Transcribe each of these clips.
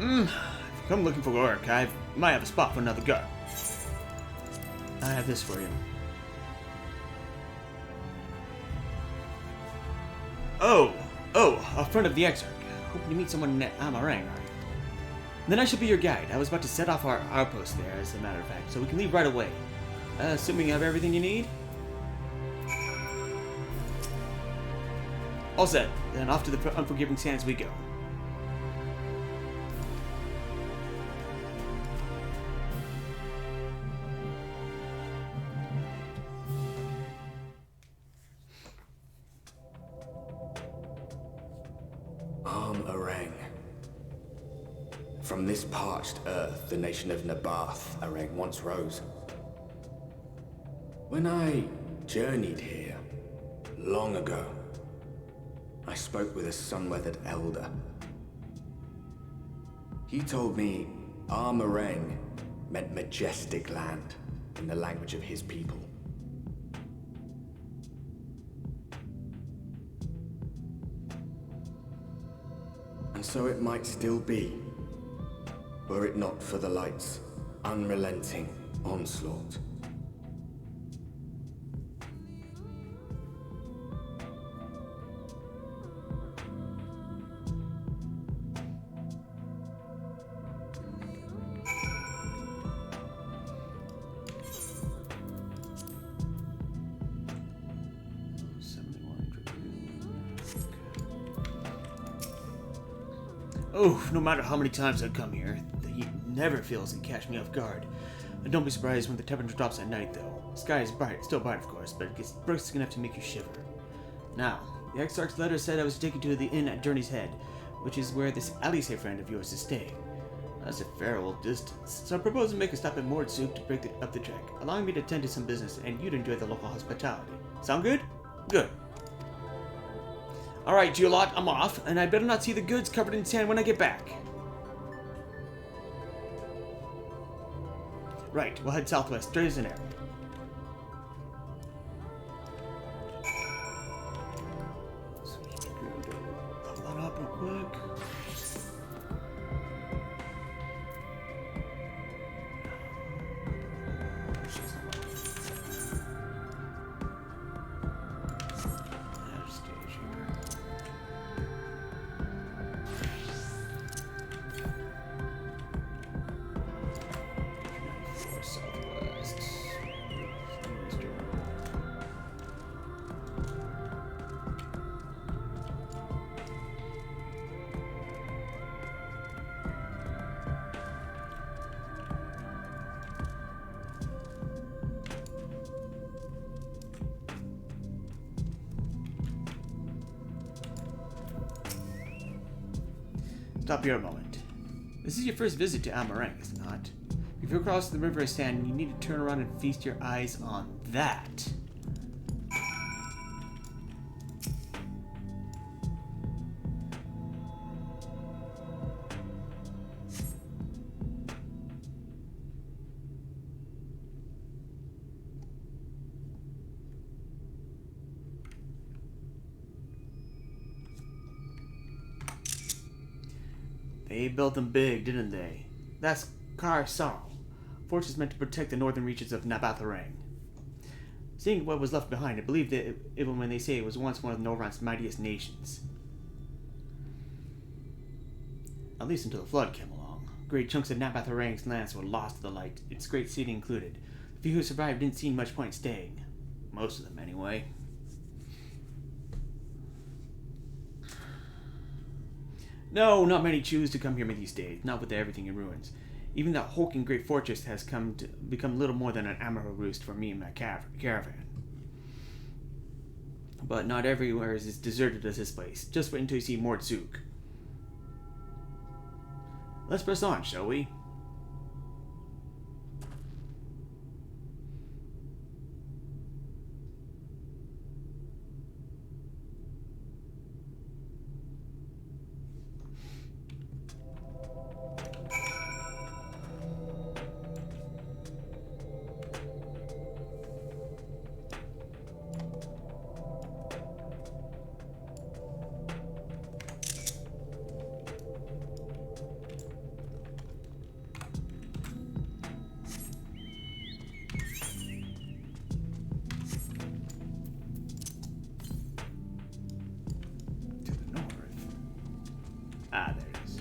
If you come looking for work, I might have a spot for another guard. I have this for you. Oh, a friend of the XIV. Hoping to meet someone in Arang, are you? Then I shall be your guide. I was about to set off our outpost there, as a matter of fact, so we can leave right away. Assuming you have everything you need? All set. Then off to the unforgiving sands we go. Arang. From this parched earth, the nation of Nabath, Arang once rose. When I journeyed here, long ago, I spoke with a sun-weathered elder. He told me Arang meant majestic land in the language of his people. And so it might still be, were it not for the light's unrelenting onslaught. Oh, no matter how many times I come here, the heat never fails to catch me off guard. And don't be surprised when the temperature drops at night, though. The sky is bright, still bright, of course, but it gets brisk enough to make you shiver. Now, the Exarch's letter said I was taken to the inn at Journey's Head, which is where this Alice friend of yours is staying. That's a fair old distance, so I propose to make a stop at Mordsuk to break up the trek, allowing me to attend to some business and you'd enjoy the local hospitality. Sound good? Good. Alright, Geolot, I'm off, and I better not see the goods covered in sand when I get back. Right, we'll head southwest, straight as an arrow. Pull that up real quick. Stop here a moment. This is your first visit to Arang, is it not? If you cross the river of sand, you need to turn around and feast your eyes on that. They built them big, didn't they? That's Kar Sarl. Fortress meant to protect the northern reaches of Nabath Arang. Seeing what was left behind, I believe that even when they say it was once one of Norrøn's mightiest nations. At least until the flood came along. Great chunks of Nabath Arang's lands were lost to the light, its great city included. The few who survived didn't see much point staying. Most of them, anyway. No, not many choose to come here these days, not with everything in ruins. Even that hulking great fortress has come to become little more than an ammo roost for me and my caravan. But not everywhere is as deserted as this place. Just wait until you see Mordsuk. Let's press on, shall we? Ah, there it is.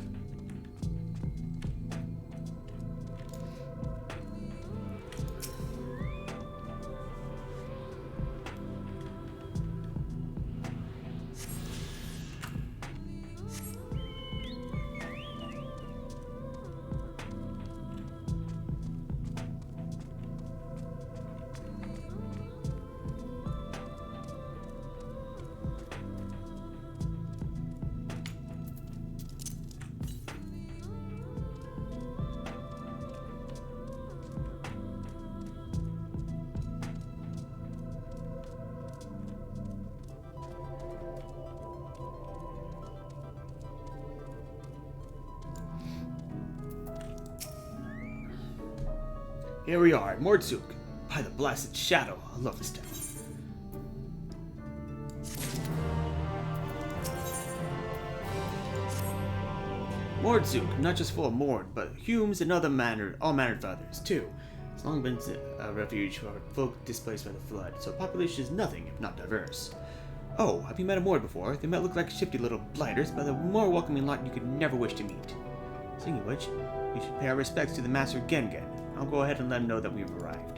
Here we are, Mordzuk. By the blasted shadow, I love this town. Mordzuk, not just full of Mord, but Humes and all manner of others, too. It's long been a refuge for folk displaced by the flood, so population is nothing if not diverse. Oh, have you met a Mord before? They might look like shifty little blighters, but they're a more welcoming lot you could never wish to meet. Speaking of which, we should pay our respects to the Master Gengen. I'll go ahead and let him know that we've arrived.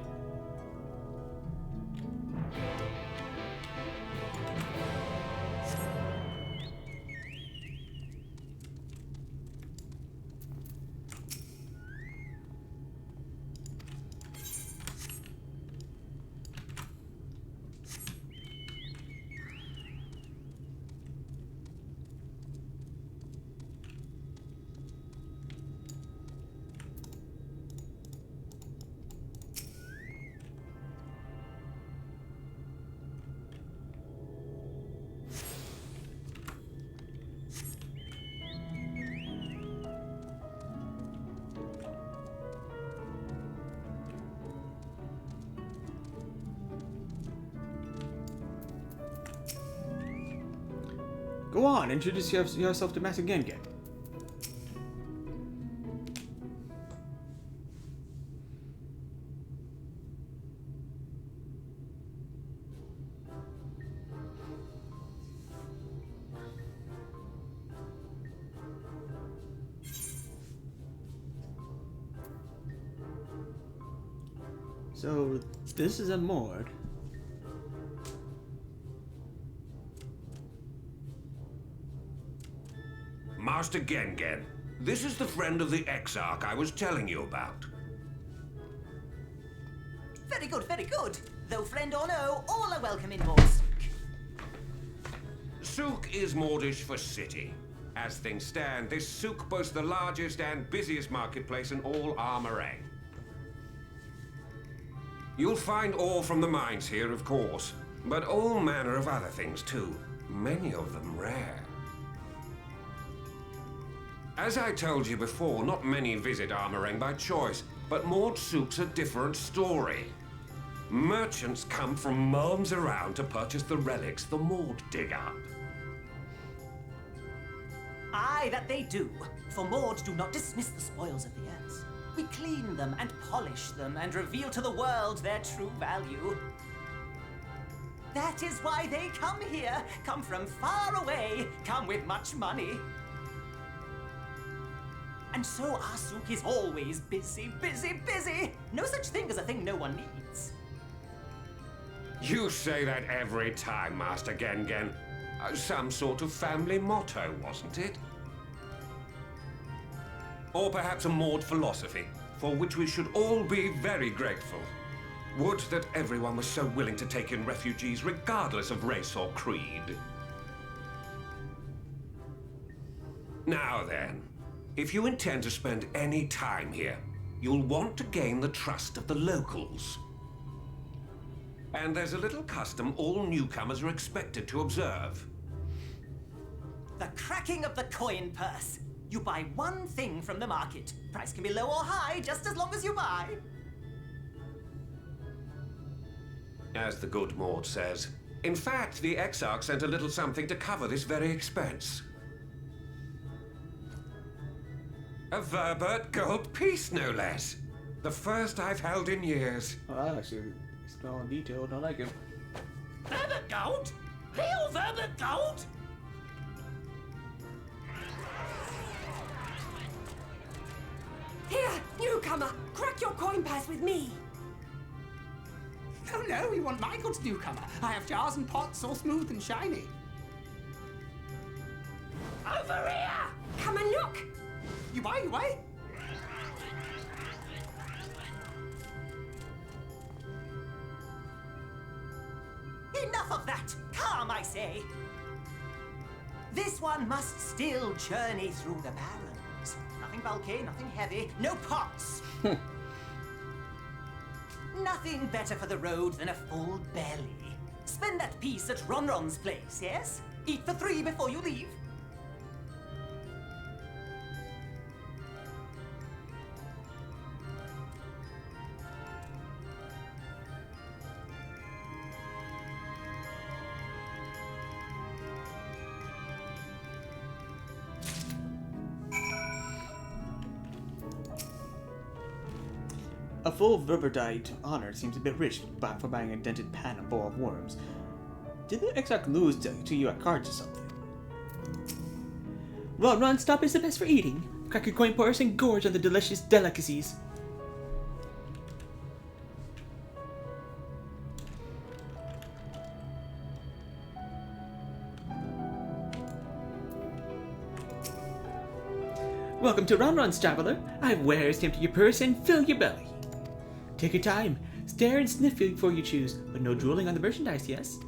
Go on, introduce yourself to Master Gengen. So, this is a Mord. Master Gengen, this is the friend of the Exarch I was telling you about. Very good, very good. Though friend or no, all are welcome in Mords. Souk is Mordish for city. As things stand, this souk boasts the largest and busiest marketplace in all Arang. You'll find ore from the mines here, of course, but all manner of other things too, many of them rare. As I told you before, not many visit Arang by choice, but Mord Souk's a different story. Merchants come from miles around to purchase the relics the Mord dig up. Aye, that they do. For Mords do not dismiss the spoils of the earth. We clean them and polish them and reveal to the world their true value. That is why they come here, come from far away, come with much money. And so our souk is always busy, busy, busy. No such thing as a thing no one needs. You say that every time, Master Gengen. Some sort of family motto, wasn't it? Or perhaps a Mord philosophy, for which we should all be very grateful. Would that everyone was so willing to take in refugees regardless of race or creed. Now then, if you intend to spend any time here, you'll want to gain the trust of the locals. And there's a little custom all newcomers are expected to observe. The cracking of the coin purse. You buy one thing from the market. Price can be low or high, just as long as you buy. As the good Mord says. In fact, the Exarch sent a little something to cover this very expense. A Verbert gold piece, no less. The first I've held in years. Oh, actually, it's all detailed. I like it. Verbert gold? Real Verbert gold? newcomer! Crack your coin purse with me! Oh no, we want my goods, newcomer. I have jars and pots all smooth and shiny. Over here! Come and look! You buy, you buy? Enough of that! Calm, I say! This one must still journey through the barrens. Nothing bulky, nothing heavy, no pots. Nothing better for the road than a full belly. Spend that piece at Ronron's place, yes? Eat for 3 before you leave. A full Verberdite honor seems a bit rich for buying a dented pan and bowl of worms. Did the XIV lose to you at cards or something? Run, stop is the best for eating. Crack your coin purse and gorge on the delicious delicacies. Welcome to Ronron's, traveler. I have wares to empty your purse and fill your belly. Take your time, stare and sniff before you choose, but no drooling on the merchandise, yes?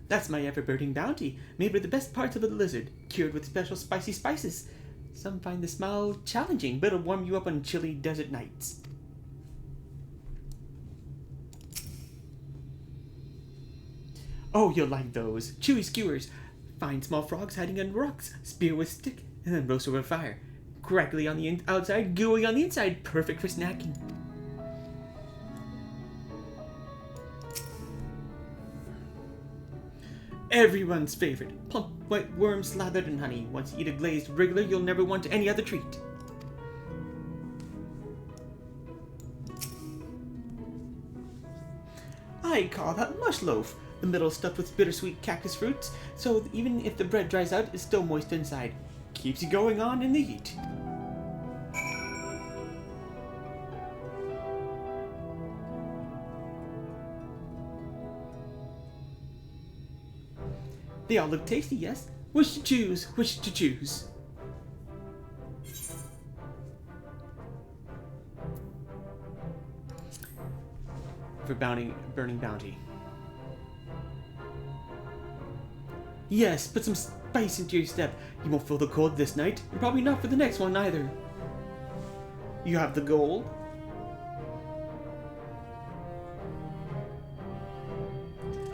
That's my ever-burning bounty, made with the best parts of a lizard, cured with special spicy spices. Some find the smell challenging, but it'll warm you up on chilly desert nights. Oh, you'll like those. Chewy skewers. Find small frogs hiding under rocks. Spear with stick, and then roast over fire. Crackly on the outside, gooey on the inside. Perfect for snacking. Everyone's favorite. Plump white worm slathered in honey. Once you eat a glazed wriggler, you'll never want any other treat. I call that mush loaf. The middle stuffed with bittersweet cactus fruits, so even if the bread dries out, it's still moist inside. Keeps you going on in the heat. They all look tasty, yes? Which to choose? Which to choose? For burning bounty. Yes, put some spice into your step. You won't feel the cold this night, and probably not for the next one either. You have the gold.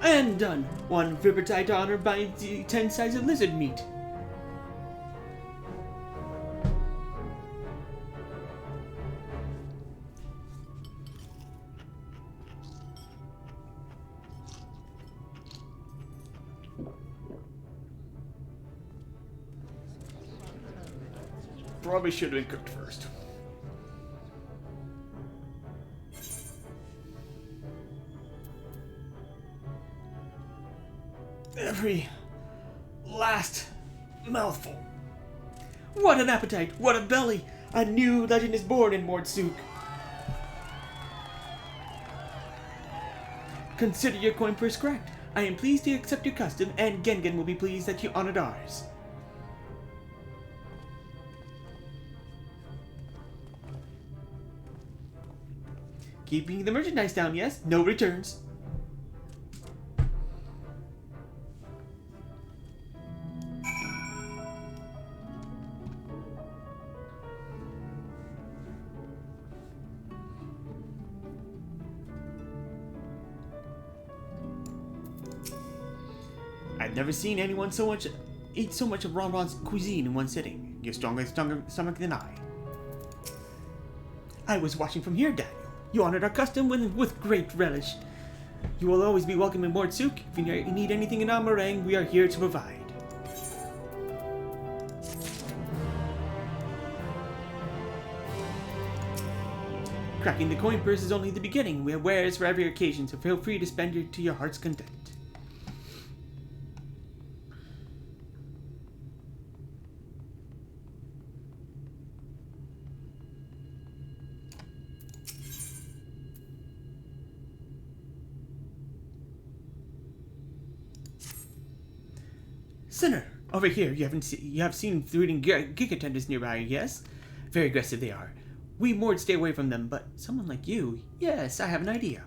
And done. 1 Verberdite honor by the 10 sides of lizard meat. Probably should have been cooked first. Every last mouthful. What an appetite! What a belly! A new legend is born in Mordsuk. Consider your coin purse cracked. I am pleased to accept your custom, and Gengen will be pleased that you honored ours. Keeping the merchandise down, yes? No returns. I've never seen anyone eat so much of Ronron's cuisine in one sitting. You're stronger stomach than I. I was watching from here, Daniel. You honored our custom with great relish. You will always be welcome in Mordsuk. If you need anything in Arang, we are here to provide. Cracking the coin purse is only the beginning. We have wares for every occasion, so feel free to spend to your heart's content. Sinner, over here. You have seen breeding gig attendants nearby, yes? Very aggressive they are. We Mords stay away from them, but someone like you, yes, I have an idea.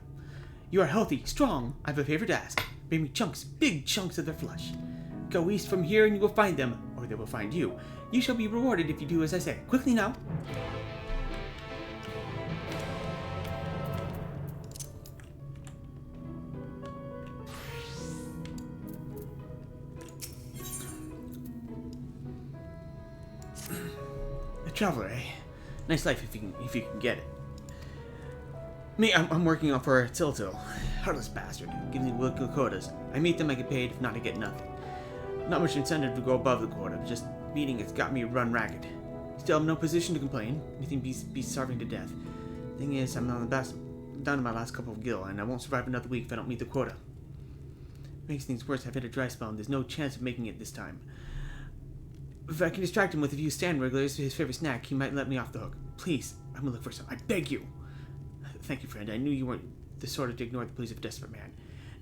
You are healthy, strong. I have a favor to ask. Bring me chunks, big chunks of their flesh. Go east from here and you will find them, or they will find you. You shall be rewarded if you do as I say. Quickly now. A traveler, eh? Nice life if you can get it. Me, I'm working on for Tiltil. Heartless bastard. Gives me good quotas. I meet them, I get paid. If not, I get nothing. Not much incentive to go above the quota. Just meeting it's got me run ragged. Still, I'm in no position to complain. Anything be starving to death. Thing is, I'm down to my last couple of gil, and I won't survive another week if I don't meet the quota. Makes things worse. I've hit a dry spell, and there's no chance of making it this time. If I can distract him with a few stand regulars to his favorite snack, he might let me off the hook. Please, I'm gonna look for some. I beg you. Thank you, friend. I knew you weren't the sort to ignore the pleas of a desperate man.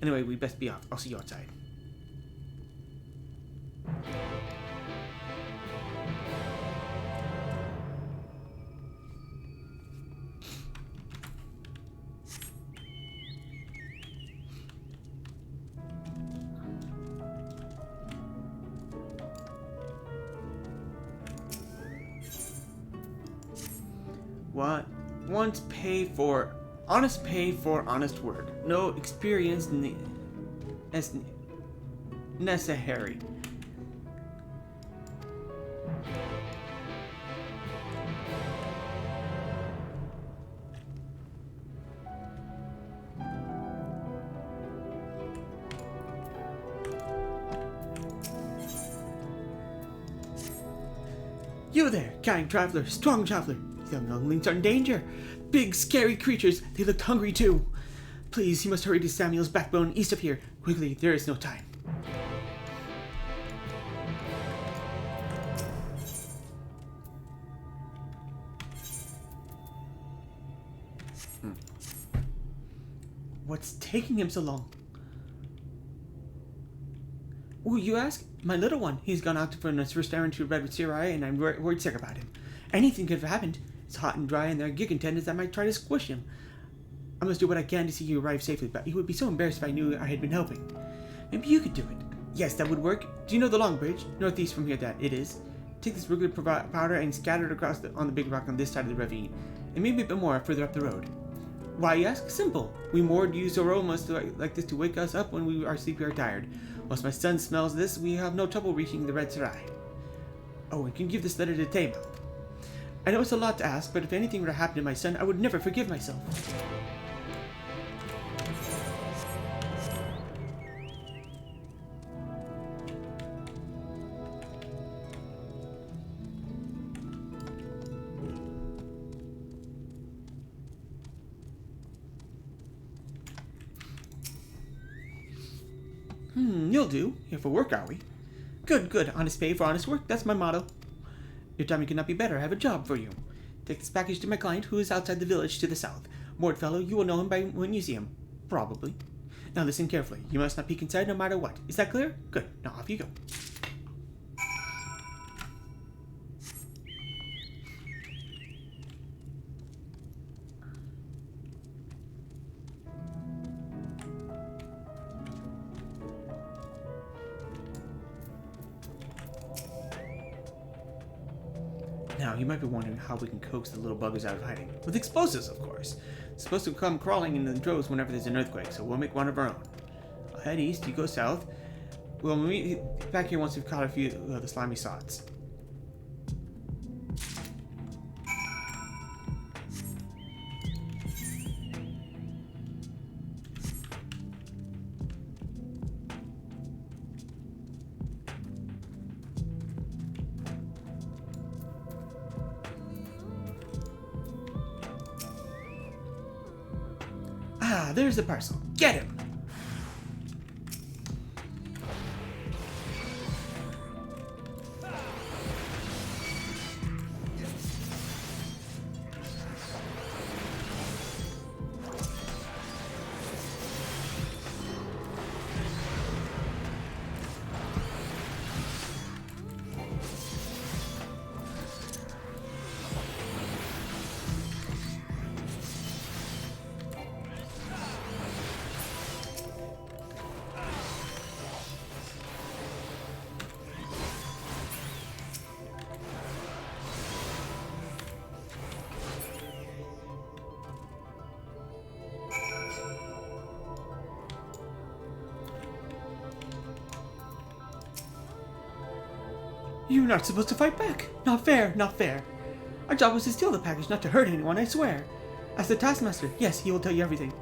Anyway, we best be off. I'll see you outside. What? Honest pay for honest work. No experience necessary. You there, kind traveler, strong traveler. Young younglings are in danger. Big, scary creatures. They looked hungry, too. Please, you must hurry to Samuel's backbone east of here. Quickly, there is no time. What's taking him so long? Oh, you ask? My little one. He's gone out for his first errand to Red with Sirai, and I'm worried sick about him. Anything could have happened. It's hot and dry, and there are gig attendants that might try to squish him. I must do what I can to see you arrive safely, but he would be so embarrassed if I knew I had been helping. Maybe you could do it. Yes, that would work. Do you know the Long Bridge? Northeast from here, that it is. Take this regular powder and scatter it across on the big rock on this side of the ravine, and maybe a bit more further up the road. Why, you ask? Simple. We Mord use aromas like this to wake us up when we are sleepy or tired. Once my son smells this, we have no trouble reaching the Red Sarai. Oh, and can give this letter to Tama. I know it's a lot to ask, but if anything were to happen to my son, I would never forgive myself. You'll do. Here for work, are we? Good, good. Honest pay for honest work. That's my motto. Your timing could not be better. I have a job for you. Take this package to my client, who is outside the village to the south. Mord fellow, you will know him when you see him. Probably. Now listen carefully. You must not peek inside no matter what. Is that clear? Good. Now off you go. Now, you might be wondering how we can coax the little buggers out of hiding. With explosives, of course. It's supposed to come crawling in the droves whenever there's an earthquake, so we'll make one of our own. I'll head east, you go south. We'll meet back here once we've caught a few of the slimy sods. Ah, there's the parcel. Get him! You're not supposed to fight back. Not fair, not fair. Our job was to steal the package, not to hurt anyone, I swear. As the taskmaster, yes, he will tell you everything.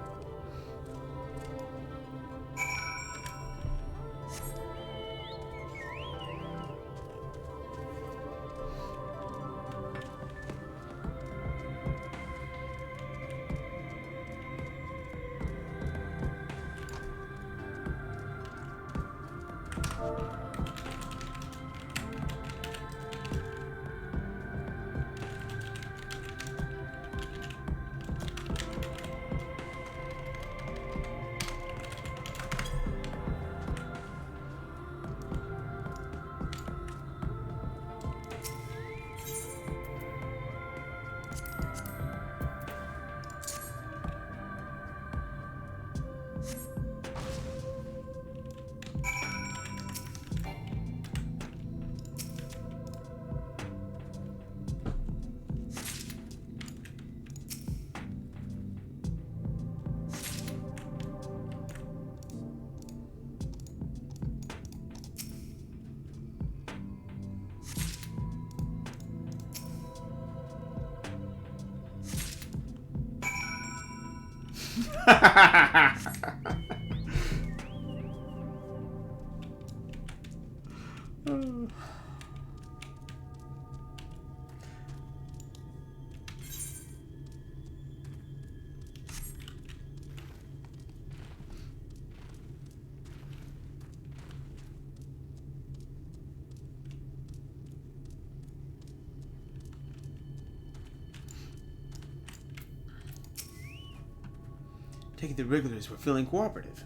Taking the regulars were feeling cooperative.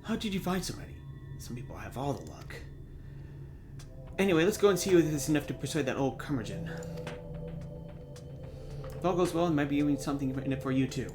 How did you find so many? Some people have all the luck. Anyway, let's go and see if this is enough to persuade that old curmudgeon. If all goes well, it might be even something in it for you too.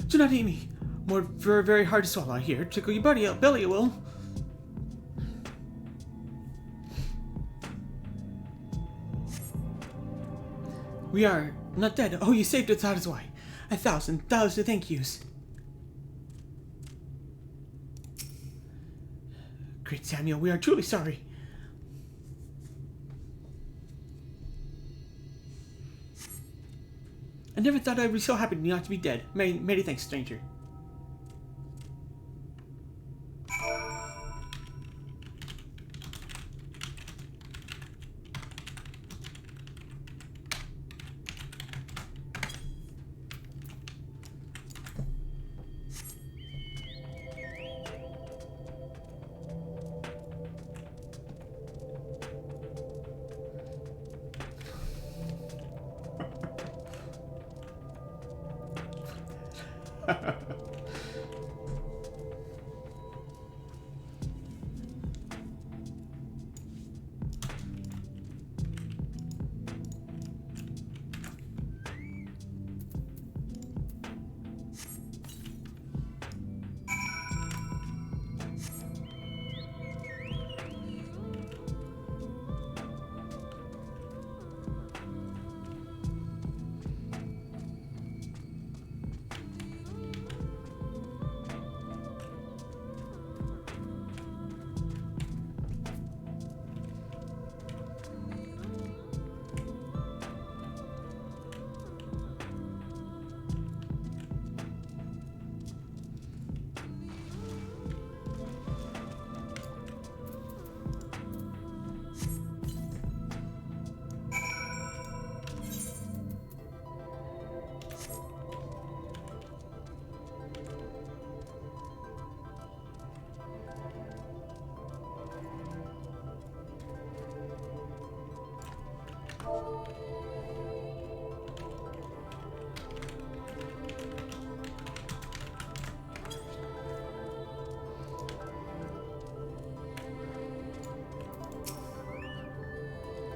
Do not eat me. More very, very hard to swallow here. Tickle your belly, it will. We are not dead. Oh, you saved us, that is why. 1,000 thank yous. Great Samuel, we are truly sorry. I never thought I'd be so happy not to be dead. Many thanks, stranger.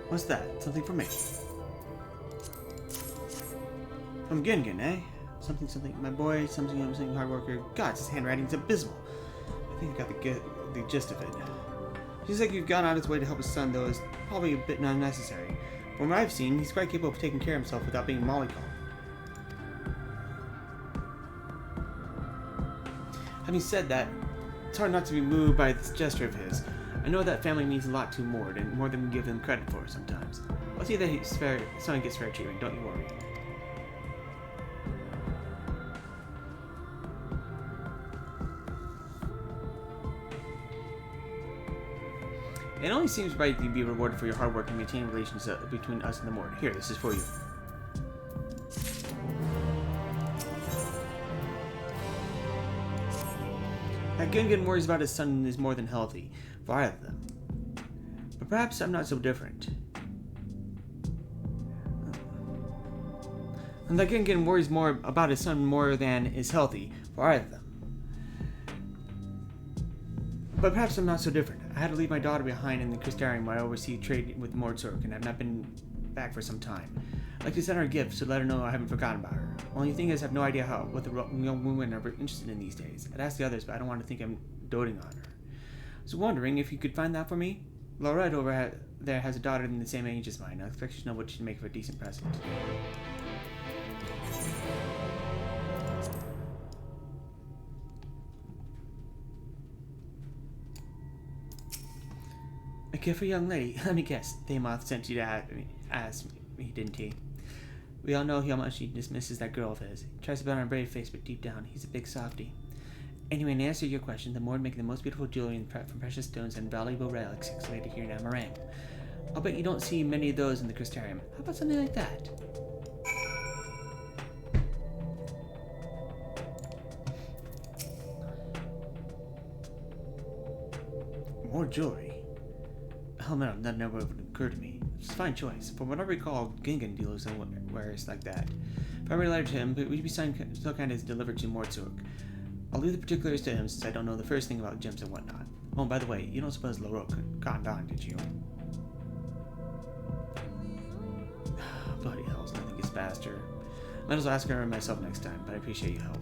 What's that? Something for me. From Gingan, eh? Something, my boy, something, hard worker. God, his handwriting's abysmal. I think I got the gist of it. Seems like you've gone out his way to help his son, though it's probably a bit unnecessary. From what I've seen, he's quite capable of taking care of himself without being mollycoddled. Having said that, it's hard not to be moved by this gesture of his. I know that family means a lot to Mord, and more than we give him credit for sometimes. I'll see that son gets fair treatment, don't you worry. It only seems right to be rewarded for your hard work and maintaining relations between us and the Mord. Here, this is for you. That Gungan worries about his son is more than healthy for either of them. But perhaps I'm not so different. And that Gungan worries more about his son more than is healthy for either of them. But perhaps I'm not so different. I had to leave my daughter behind in the Crystarium where I oversee trade with Mordsork, and I've not been back for some time. I'd like to send her a gift to let her know I haven't forgotten about her. Only thing is, I have no idea what the young women are interested in these days. I'd ask the others, but I don't want to think I'm doting on her. I was wondering if you could find that for me? Laurette over there has a daughter in the same age as mine. I expect you to know what she'd make for a decent present. A gift for a young lady. Let me guess. Thamoth sent you to ask me, didn't he? We all know how much he dismisses that girl of his. He tries to put on a brave face, but deep down, he's a big softy. Anyway, in answer to your question, the Mord make the most beautiful jewelry from precious stones and valuable relics excavated here in Arang. I'll bet you don't see many of those in the Crystarium. How about something like that? More jewelry? Hell no, that never would occur to me. It's a fine choice. From what I recall, Gingan deals in wares like that. If I were a letter to him, it would be so kind as delivered to Mordsork. I'll leave the particulars to him since I don't know the first thing about gems and whatnot. Oh, and by the way, you don't suppose Larocque cottoned on, did you? Bloody hell, nothing gets faster. Might as well ask her myself next time, but I appreciate your help.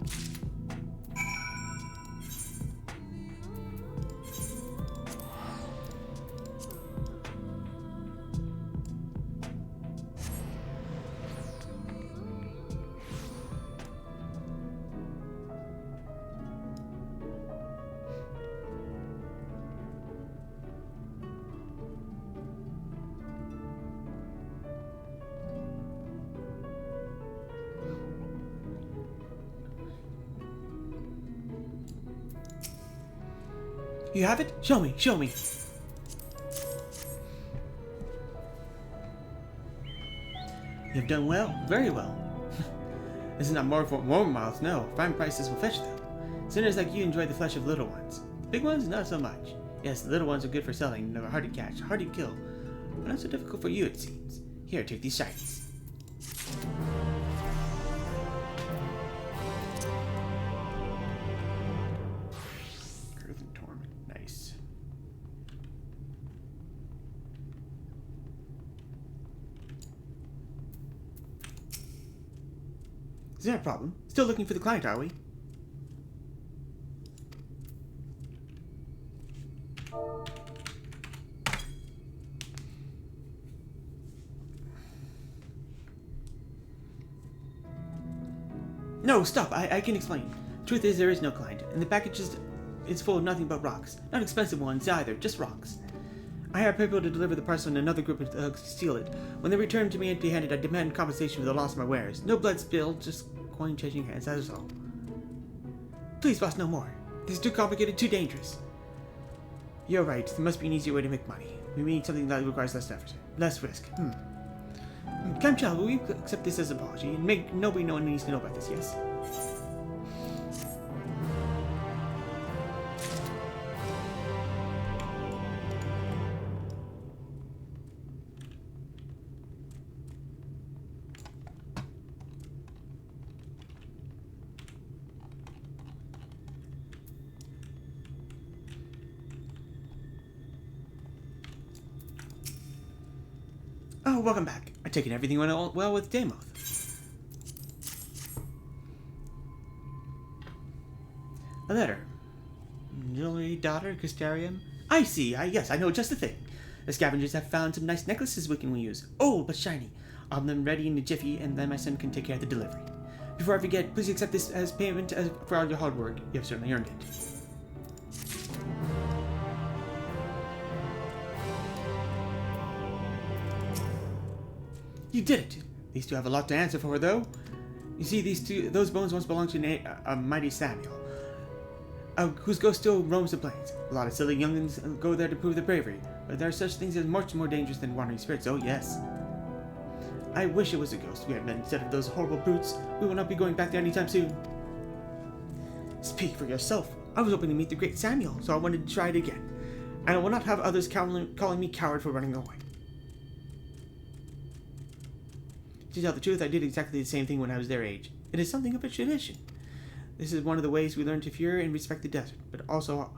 You have it? Show me, show me. You've done well, very well. This is not more for warm mouths, no. Fine prices will fetch though. Sinners like you enjoy the flesh of little ones. Big ones, not so much. Yes, the little ones are good for selling, they're hard to catch, hard to kill. But not so difficult for you, it seems. Here, take these shinies. Nice. Is there a problem? Still looking for the client, are we? No, stop. I can explain. Truth is, there is no client, and the package is full of nothing but rocks. Not expensive ones either, just rocks. I hired people to deliver the parcel and another group of thugs to steal it. When they return to me empty-handed, I demand compensation for the loss of my wares. No blood spilled, just coin changing hands, that is all. Please, boss, no more. This is too complicated, too dangerous. You're right, there must be an easier way to make money. We need something that requires less effort, less risk. Clamshell, will you accept this as an apology and make nobody no one needs to know about this, yes? Oh, welcome back. I take it everything went well with Damoth. A letter. Jewelry, daughter, Crystarium. I see. Yes, I know just the thing. The scavengers have found some nice necklaces we can use. Old but shiny. I'll have them ready in a jiffy, and then my son can take care of the delivery. Before I forget, please accept this as payment for all your hard work. You have certainly earned it. You did it! These two have a lot to answer for, though. You see, those bones once belonged to a mighty Samuel, whose ghost still roams the plains. A lot of silly youngins go there to prove their bravery, but there are such things as much more dangerous than wandering spirits, oh yes. I wish it was a ghost we had met instead of those horrible brutes. We will not be going back there anytime soon. Speak for yourself. I was hoping to meet the great Samuel, so I wanted to try it again. And I will not have others calling me coward for running away. To tell the truth, I did exactly the same thing when I was their age. It is something of a tradition. This is one of the ways we learn to fear and respect the desert, but also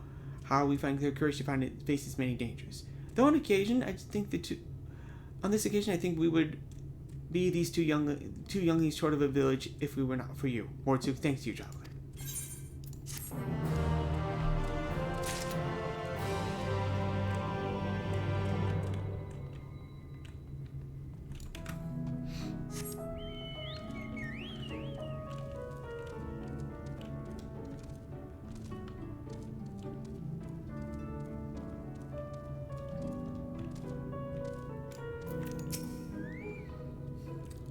how we find the courage to face its many dangers. Though on this occasion, I think we would be these two younglings short of a village if we were not for you. More too, thanks to you, traveler.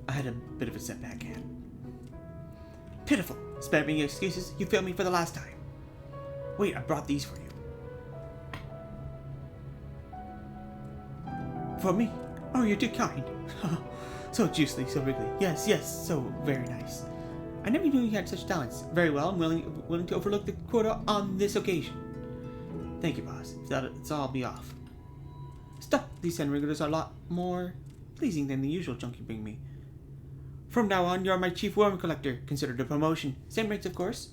I had a bit of a setback, Anne. Pitiful! Spare me your excuses. You failed me for the last time. Wait, I brought these for you. For me? Oh, you're too kind. So juicy, so wriggly. Yes, so very nice. I never knew you had such talents. Very well, I'm willing to overlook the quota on this occasion. Thank you, boss. That's all, I'll be off. Stop! These 10 regulars are a lot more pleasing than the usual junk you bring me. From now on, you're my chief worm collector. Considered a promotion. Same rates, of course.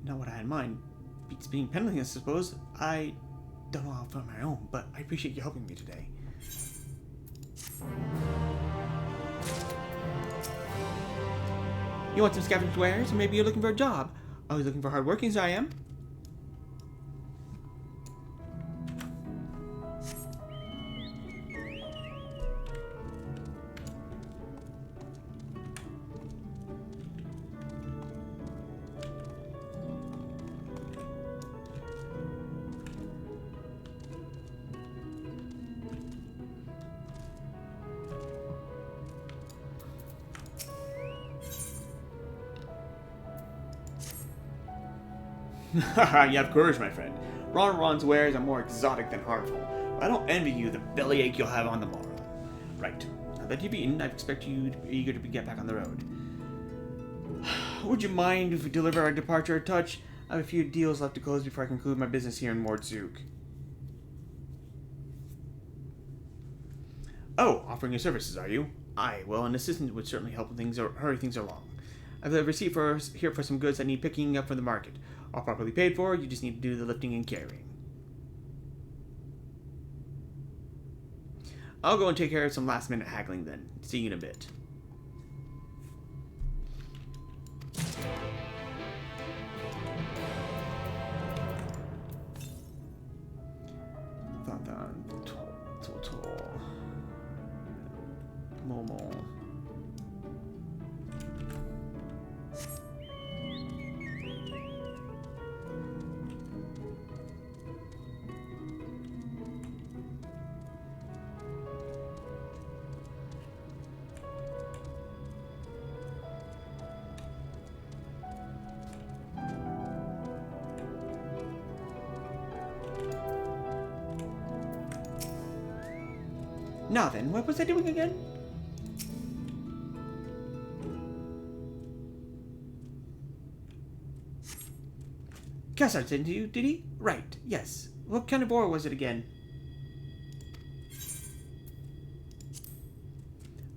Not what I had in mind. Beats being penniless, I suppose. I don't know how I'll find my own, but I appreciate you helping me today. You want some scavenged wares, or maybe you're looking for a job? Always looking for hard workings, I am. Haha, you have courage, my friend. Ron's wares are more exotic than harmful. I don't envy you the bellyache you'll have on the morrow. Right. Now that you've eaten, I expect you to be eager to get back on the road. Would you mind if we deliver our departure a touch? I have a few deals left to close before I conclude my business here in Mordzuk. Oh, offering your services, are you? Aye, well, an assistant would certainly help things or hurry things along. I've a receipt here for some goods that need picking up from the market. All properly paid for, you just need to do the lifting and carrying. I'll go and take care of some last-minute haggling then. See you in a bit. Momo. Now then, what was I doing again? Cassard sent you, did he? Right, yes. What kind of ore was it again?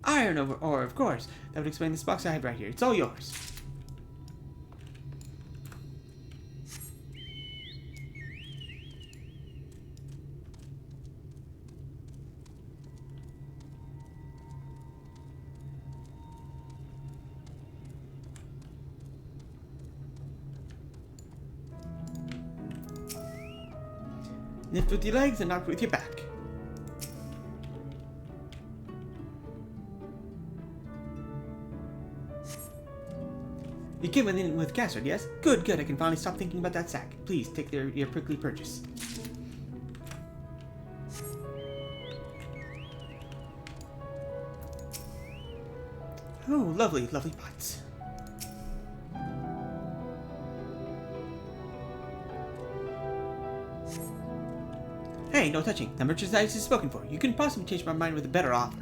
Iron ore, of course. That would explain this box I have right here. It's all yours. Lift with your legs and not with your back. You came in with Cassard, yes? Good, good. I can finally stop thinking about that sack. Please, take your prickly purchase. Oh, lovely, lovely pots. Hey, no touching. The merchandise is spoken for. You can possibly change my mind with a better offer.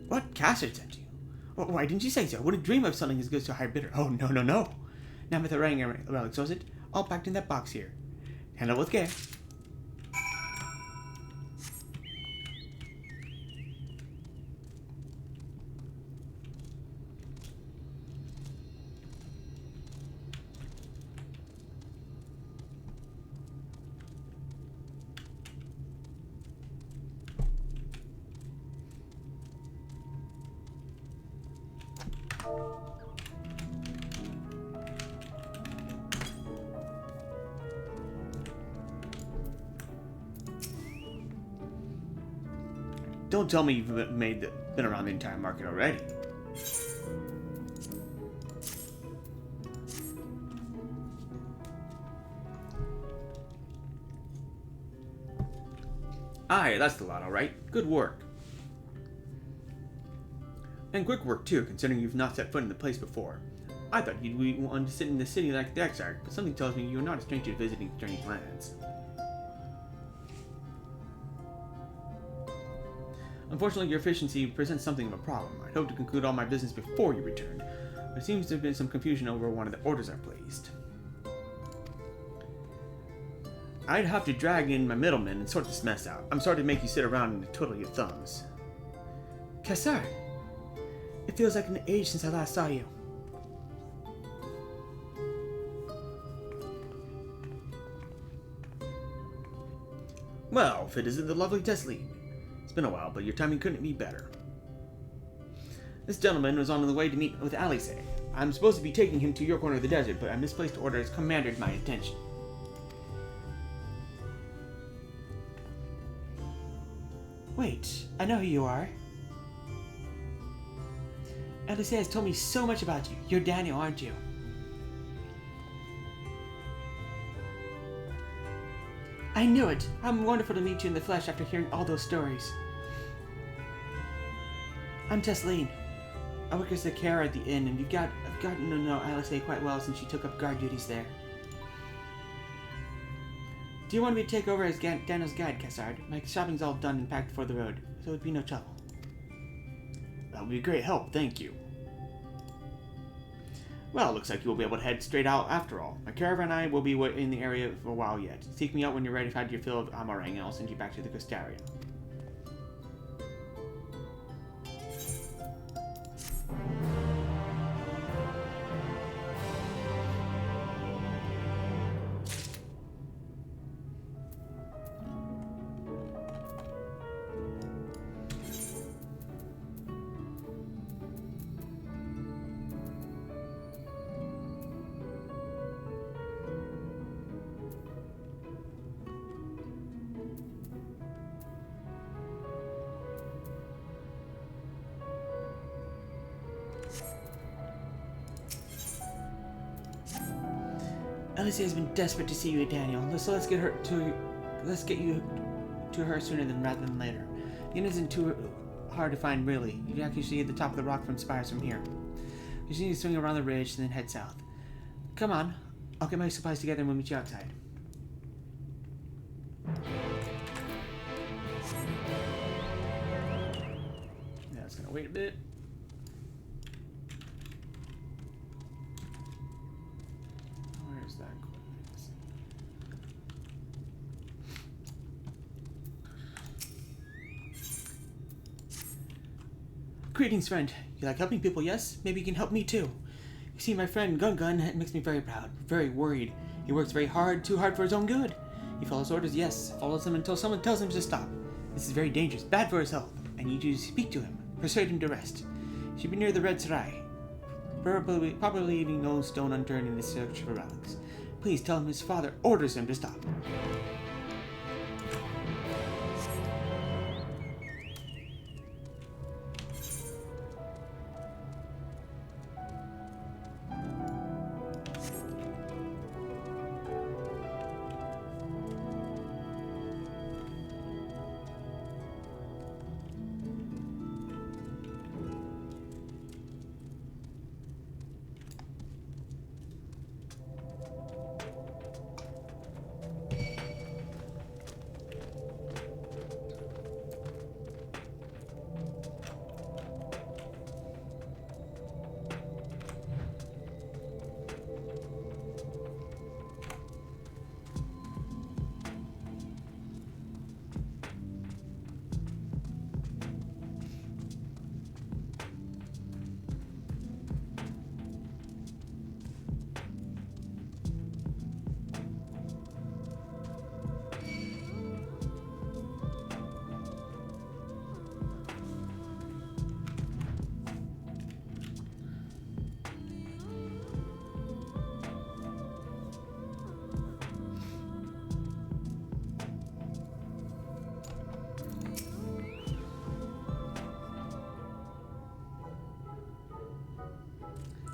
What? Cassard sent you? Well, why didn't you say so? I wouldn't dream of selling his goods to a higher bidder. Oh, no, no, no. Now with the Arang relics, was it? All packed in that box here. Handle with care. Don't tell me you've been around the entire market already. Aye, that's the lot, all right. Good work. And quick work, too, considering you've not set foot in the place before. I thought you'd be one to sit in the city like the XIV, but something tells me you're not a stranger to visiting strange lands. Unfortunately, your efficiency presents something of a problem. I'd hoped to conclude all my business before you returned, but it seems to have been some confusion over one of the orders I placed. I'd have to drag in my middleman and sort this mess out. I'm sorry to make you sit around and twiddle your thumbs. Cassard, it feels like an age since I last saw you. Well, if it isn't the lovely Tesleen. It's been a while, but your timing couldn't be better. This gentleman was on the way to meet with Alice. I'm supposed to be taking him to your corner of the desert, but a misplaced order has commanded my attention. Wait, I know who you are. Alice has told me so much about you. You're Daniel, aren't you? I knew it! How wonderful to meet you in the flesh after hearing all those stories. I'm Tesleen. I work as a carer at the inn, and I've gotten to know Alice quite well since she took up guard duties there. Do you want me to take over as Daniel's guide, Cassard? My shopping's all done and packed for the road, so it'd be no trouble. That would be a great help, thank you. Well, looks like you will be able to head straight out after all. My caravan and I will be in the area for a while yet. Seek me out when you're ready to have your fill of Arang, and I'll send you back to the Costaria. Alicia has been desperate to see you, Daniel. So let's get you to her sooner rather than later. The inn isn't too hard to find, really. You can actually see at the top of the rock from spires from here. You just need to swing around the ridge and then head south. Come on, I'll get my supplies together and we'll meet you outside. Yeah, it's gonna wait a bit. Greetings, friend. You like helping people, yes? Maybe you can help me too. You see, my friend Gun makes me very proud, very worried. He works very hard, too hard for his own good. He follows orders, yes, follows them until someone tells him to stop. This is very dangerous, bad for his health. I need you to speak to him, persuade him to rest. He should be near the Red Sarai, probably leaving no stone unturned in his search for relics. Please tell him his father orders him to stop.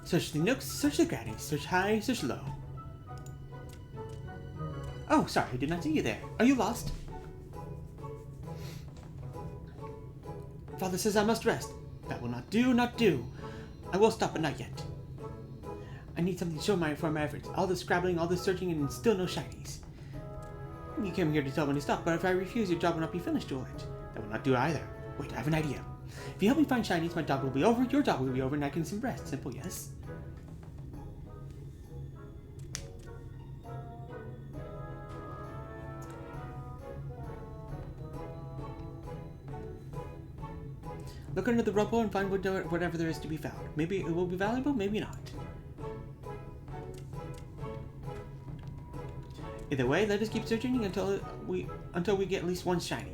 Search the nooks, search the crannies, search high, search low. Oh, sorry, I did not see you there. Are you lost? Father says I must rest. That will not do, not do. I will stop, but not yet. I need something to show for my efforts. All this scrabbling, all this searching, and still no shinies. You came here to tell me to stop, but if I refuse, your job will not be finished, will it? That will not do either. Wait, I have an idea. If you help me find shinies, my job will be over, your job will be over, and I can some rest. Simple, yes? Look under the rubble and find whatever there is to be found. Maybe it will be valuable, maybe not. Either way, let us keep searching until we get at least one shiny.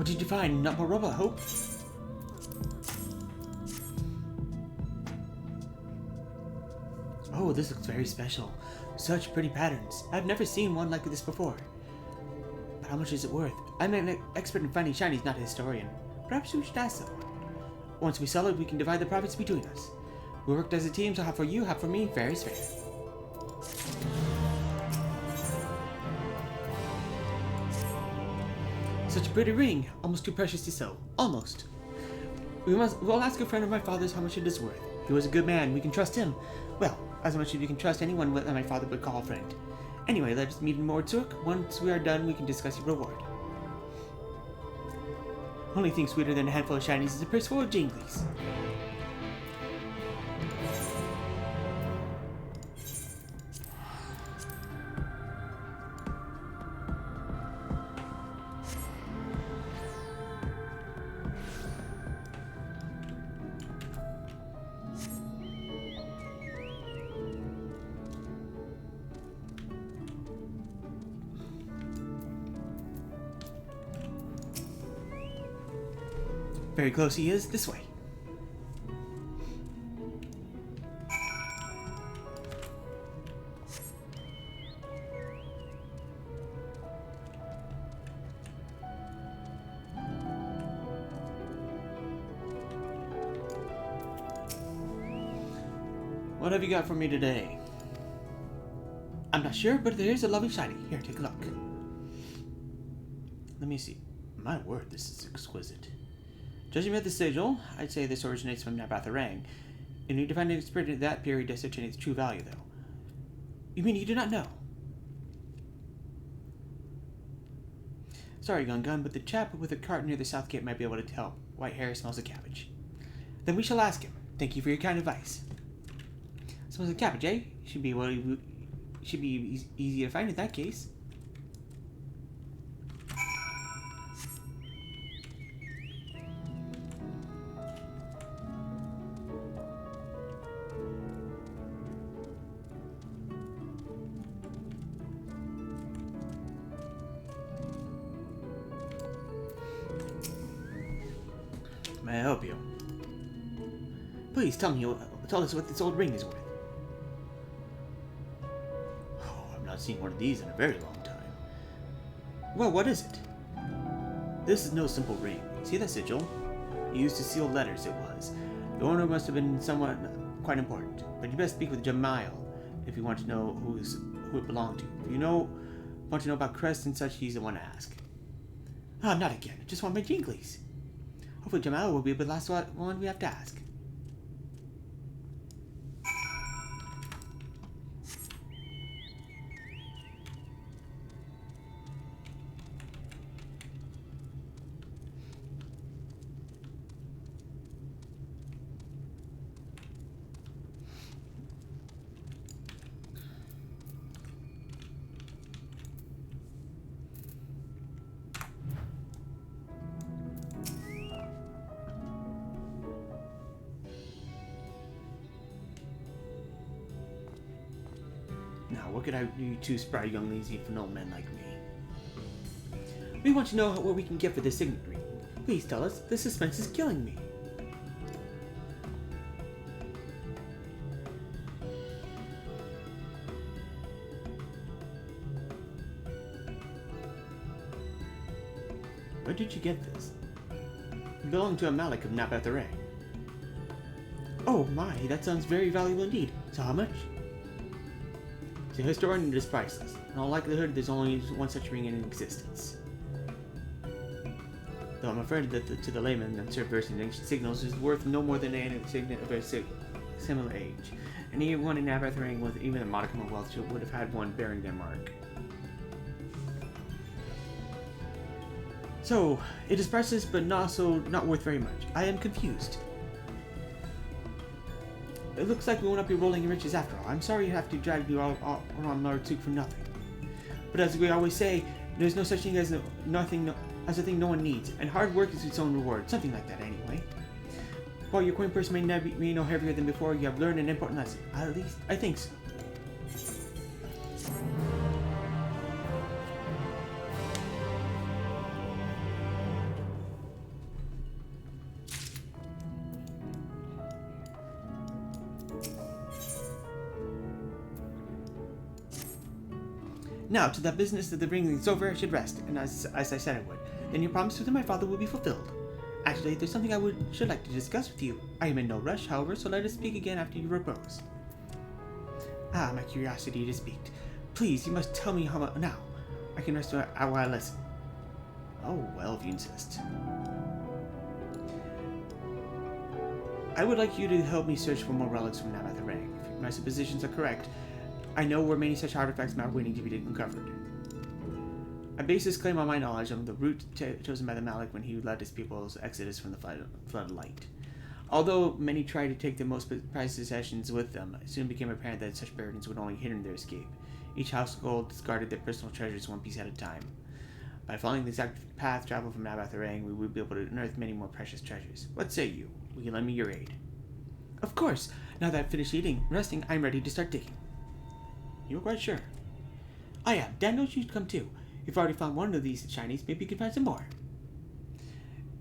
What did you find? Not more robot hope? Oh, this looks very special. Such pretty patterns. I've never seen one like this before. But how much is it worth? I'm an expert in finding shinies, not a historian. Perhaps we should ask someone. Once we sell it, we can divide the profits between us. We worked as a team, so half for you, half for me. Fair is fair. Such a pretty ring. Almost too precious to sell. Almost. We'll ask a friend of my father's how much it is worth. He was a good man. We can trust him. Well, as much as we can trust anyone that my father would call a friend. Anyway, let us meet in Mordzuk. Once we are done, we can discuss your reward. Only thing sweeter than a handful of shinies is a purse full of jinglies. Very close he is. This way. What have you got for me today? I'm not sure, but there is a lovely shiny. Here, take a look. Let me see. My word, this is exquisite. Judging by the sigil, I'd say this originates from Nabath Arang. You need to find an expert in that period to ascertain its true value, though. You mean you do not know? Sorry, Gun, but the chap with the cart near the south gate might be able to tell. White hair smells of cabbage. Then we shall ask him. Thank you for your kind advice. Smells of cabbage, eh? Should be easy to find in that case. May I help you? Please tell us what this old ring is worth. Oh, I've not seen one of these in a very long time. Well, what is it? This is no simple ring. See that sigil? Used to seal letters, it was. The owner must have been someone quite important. But you best speak with Jamail if you want to know who it belonged to. If you want to know about crests and such, he's the one to ask. Ah, not again. I just want my jinglies. Hopefully Jamal will be the last one we have to ask. Now, what could I do to spry young lazy men like me? We want to know what we can get for this signet ring. Please tell us. The suspense is killing me. Where did you get this? It belonged to a Malik of Nabath Arang. Oh my, that sounds very valuable indeed. So how much? The historian is priceless. In all likelihood, there's only one such ring in existence. Though I'm afraid that to the layman, observed version in ancient signals is worth no more than a signet of a similar age. And anyone in Nabath Arang with even a modicum of wealth would have had one bearing their mark. So, it is priceless, but not worth very much. I am confused. It looks like we will not be rolling in riches after all. I'm sorry you have to drag you all around Mordzuk for nothing. But as we always say, there's no such thing as a thing no one needs, and hard work is its own reward. Something like that, anyway. While your coin purse may be no heavier than before, you have learned an important lesson. At least, I think so. Now, to the business of the bringing things over, I should rest, and as I said I would. Then your promise to my father will be fulfilled. Actually, there's something I should like to discuss with you. I am in no rush, however, so let us speak again after you repose. Ah, my curiosity is piqued. Please, you must tell me how much now. I can rest while I listen. Oh, well, if you insist. I would like you to help me search for more relics from Nabath Arang. If my suppositions are correct, I know where many such artifacts are waiting to be uncovered. I base this claim on my knowledge of the route chosen by the Malik when he led his people's exodus from the flood of light. Although many tried to take the most prized possessions with them, it soon became apparent that such burdens would only hinder their escape. Each household discarded their personal treasures one piece at a time. By following the exact path traveled from Nabath Arang, we would be able to unearth many more precious treasures. What say you? Will you lend me your aid? Of course! Now that I've finished resting, I'm ready to start digging. You're quite sure? I am. Daniel should come too. You've already found one of these shinies, maybe you can find some more.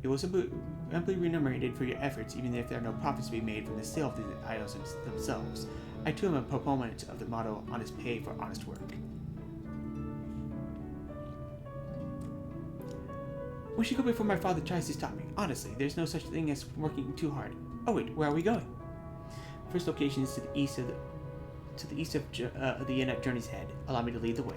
It will simply amply remunerated for your efforts, even if there are no profits to be made from the sale of the items themselves. I too am a proponent of the motto, honest pay for honest work. We should go before my father tries to stop me. Honestly, there's no such thing as working too hard. Oh wait, where are we going? The first location is to the east of the inn at Journey's Head. Allow me to lead the way.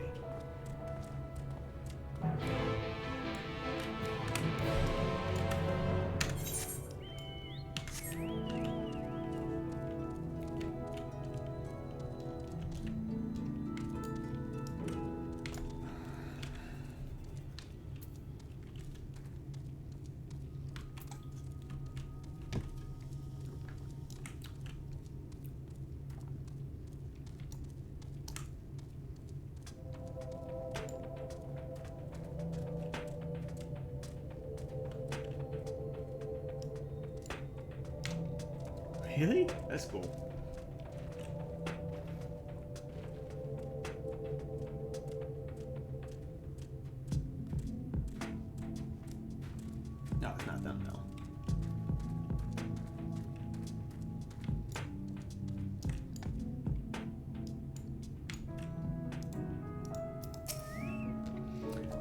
Really? That's cool. No, it's not them, no.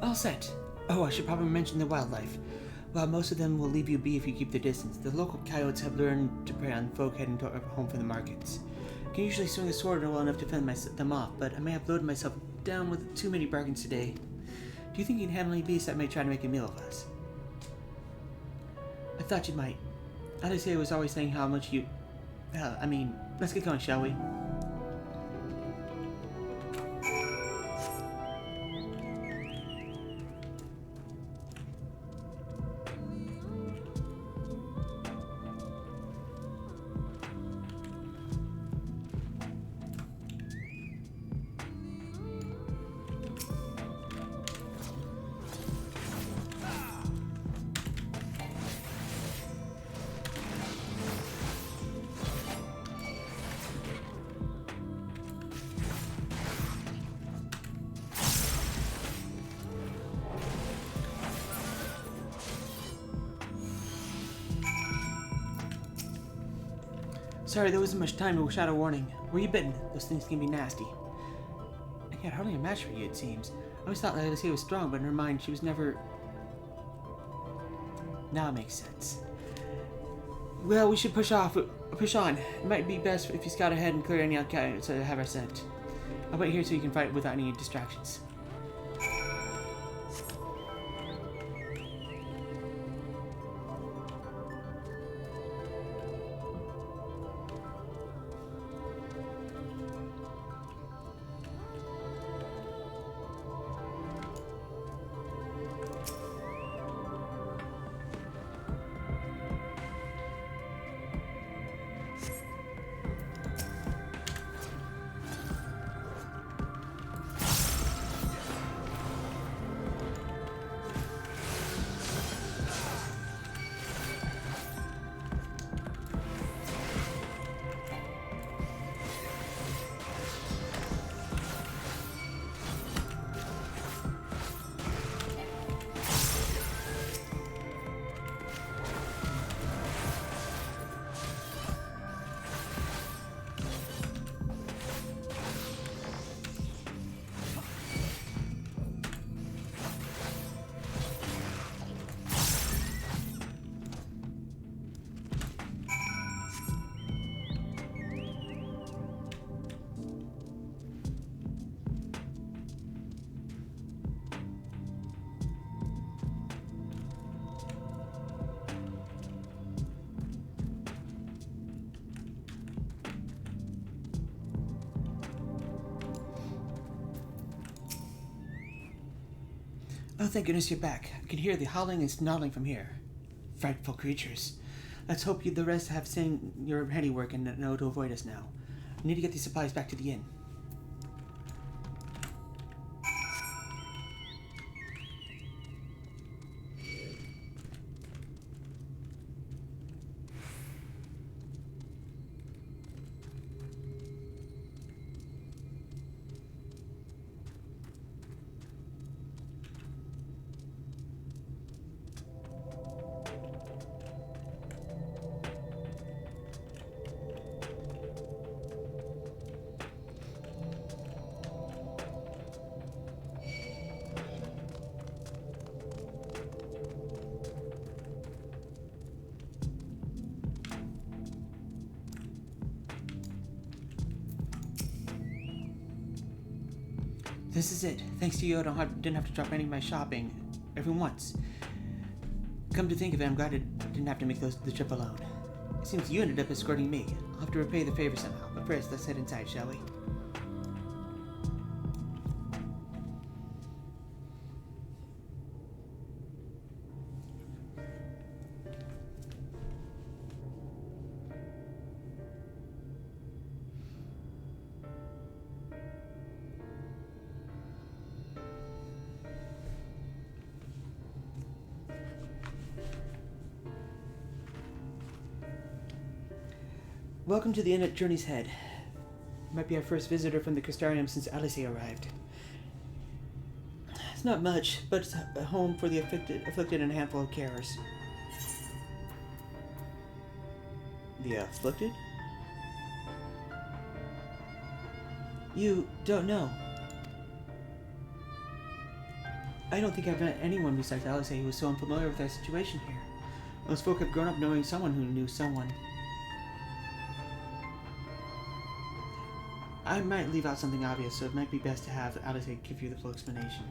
All set. Oh, I should probably mention the wildlife. While most of them will leave you be if you keep their distance, the local coyotes have learned to prey on folk heading home from the markets. I can usually swing a sword well enough to fend them off, but I may have loaded myself down with too many bargains today. Do you think you can handle any beasts that may try to make a meal of us? I thought you might. Odyssey was always saying how much you... let's get going, shall we? Sorry, there wasn't much time to shadow warning. Were you bitten? Those things can be nasty. I can't hardly a match for you, it seems. I always thought Odyssey was strong, but in her mind, she was never... Now it makes sense. Well, we should push on. It might be best if you scout ahead and clear any outcasts to have our scent. I'll wait here so you can fight without any distractions. Oh, thank goodness you're back. I can hear the howling and snarling from here. Frightful creatures. Let's hope the rest have seen your handiwork and know to avoid us now. I need to get these supplies back to the inn. This is it. Thanks to you, I didn't have to drop any of my shopping. Every once. Come to think of it, I'm glad I didn't have to make the trip alone. It seems you ended up escorting me. I'll have to repay the favor somehow. But first, let's head inside, shall we? Welcome to the inn at Journey's Head. You might be our first visitor from the Crystarium since Alice arrived. It's not much, but it's a home for the afflicted and a handful of carers. The afflicted? You don't know. I don't think I've met anyone besides Alice who was so unfamiliar with our situation here. Most folk have grown up knowing someone who knew someone. I might leave out something obvious, so it might be best to have Alice give you the full explanation.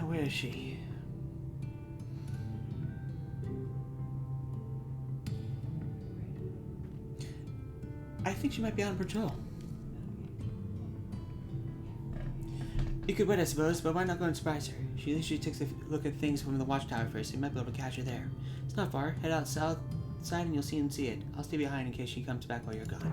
Where is she? I think she might be out on patrol. You could wait, I suppose, but why not go and surprise her? She usually takes a look at things from the watchtower first, so you might be able to catch her there. It's not far. Head out south side and you'll see it. I'll stay behind in case she comes back while you're gone.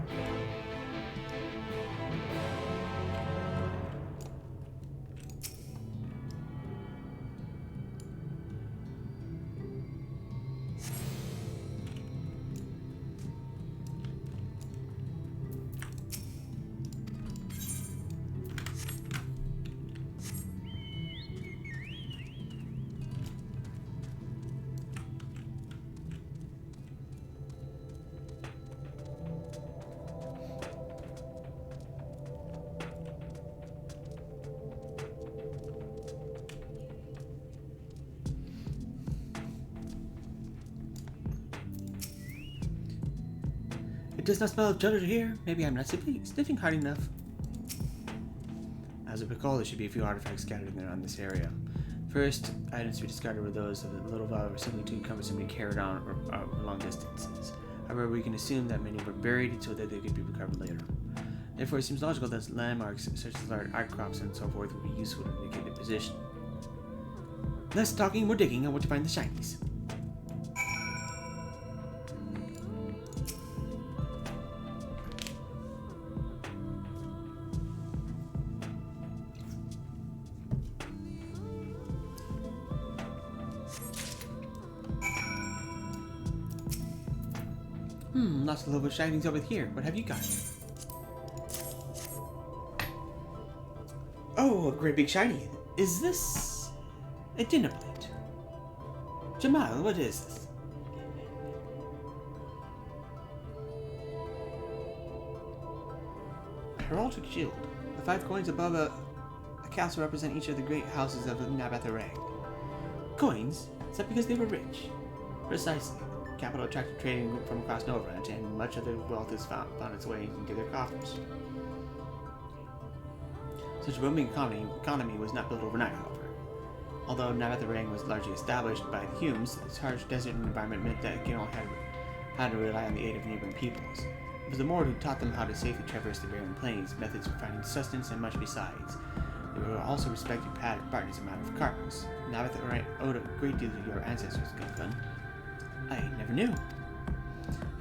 It does not smell of judder here. Maybe I'm not sniffing hard enough. As I recall, there should be a few artifacts scattered around this area. First, items to be discarded were those of the little vial were simply too cumbersome to be carried on or long distances. However, we can assume that many were buried so that they could be recovered later. Therefore, it seems logical that landmarks such as large outcrops and so forth would be useful to indicate their position. Less talking, more digging. I want to find the shinies. Lots of little shinings over here. What have you got? Oh, a great big shiny. Is this a dinner plate? Jamal, what is this? Heraldic shield. The 5 coins above a castle represent each of the great houses of Nabath Arang. Coins? Is that because they were rich? Precisely. capital attracted trading from across Novrant, and much of their wealth has found its way into their coffers. Such a booming economy was not built overnight, however. Although Arang was largely established by the Humes, its harsh desert environment meant that Gil had to rely on the aid of neighboring peoples. It was the Mord who taught them how to safely traverse the barren plains, methods for finding sustenance, and much besides. They were also respected partners in matter of cargoes. Navath owed a great deal to your ancestors, Gun. I never knew.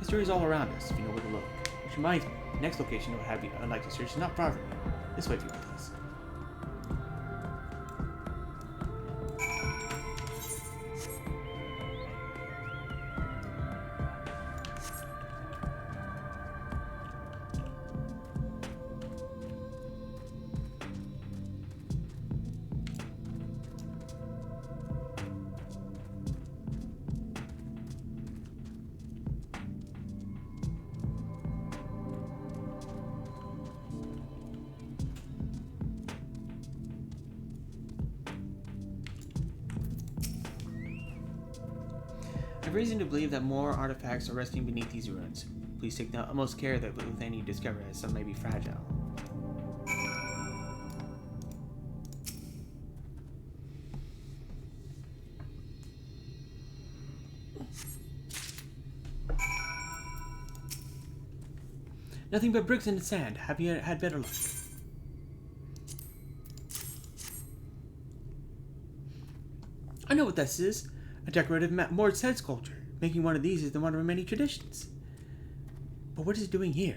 History is all around us, if you know where to look. Which reminds me, the next location I'd like to search is not far from here. This way, if you please. I have reason to believe that more artifacts are resting beneath these ruins. Please take the utmost care that within you discover, as some may be fragile. Nothing but bricks and sand. Have you had better luck? I know what this is. A decorative Mord's head sculpture. Making one of these is one of our many traditions. But what is it doing here?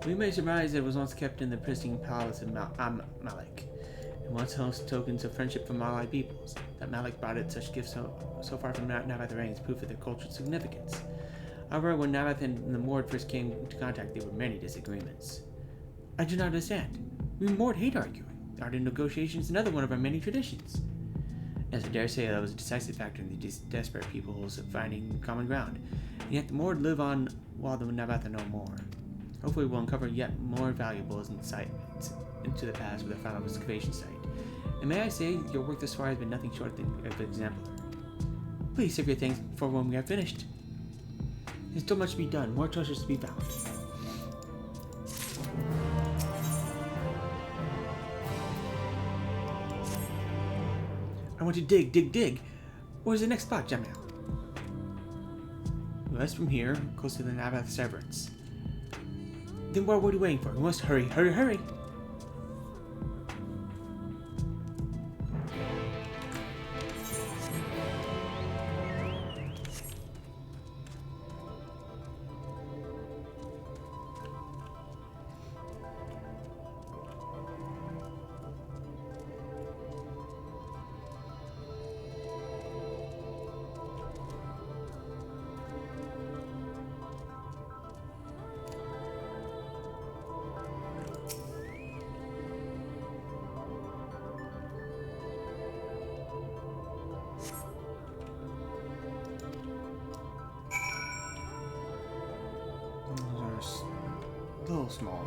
We may surmise that it was once kept in the pristine palace of Malik, and once host tokens of friendship from allied peoples. That Malik brought it such gifts so far from Navath is proof of their cultural significance. However, when Navath and the Mord first came into contact, there were many disagreements. I do not understand. We Mord hate arguing. The art of negotiation is another one of our many traditions. As I dare say, that was a decisive factor in these desperate peoples of finding common ground. And yet the Mord live on while the Navath are no more. Hopefully we'll uncover yet more valuable insight into the past with our final excavation site. And may I say, your work thus far has been nothing short of exemplary. Please save your things for when we are finished. There's still much to be done, more treasures to be found. I want to dig. Where's the next spot, Jamil? West from here, close to the Navath Severance. Then what are we waiting for? We must hurry. A little small.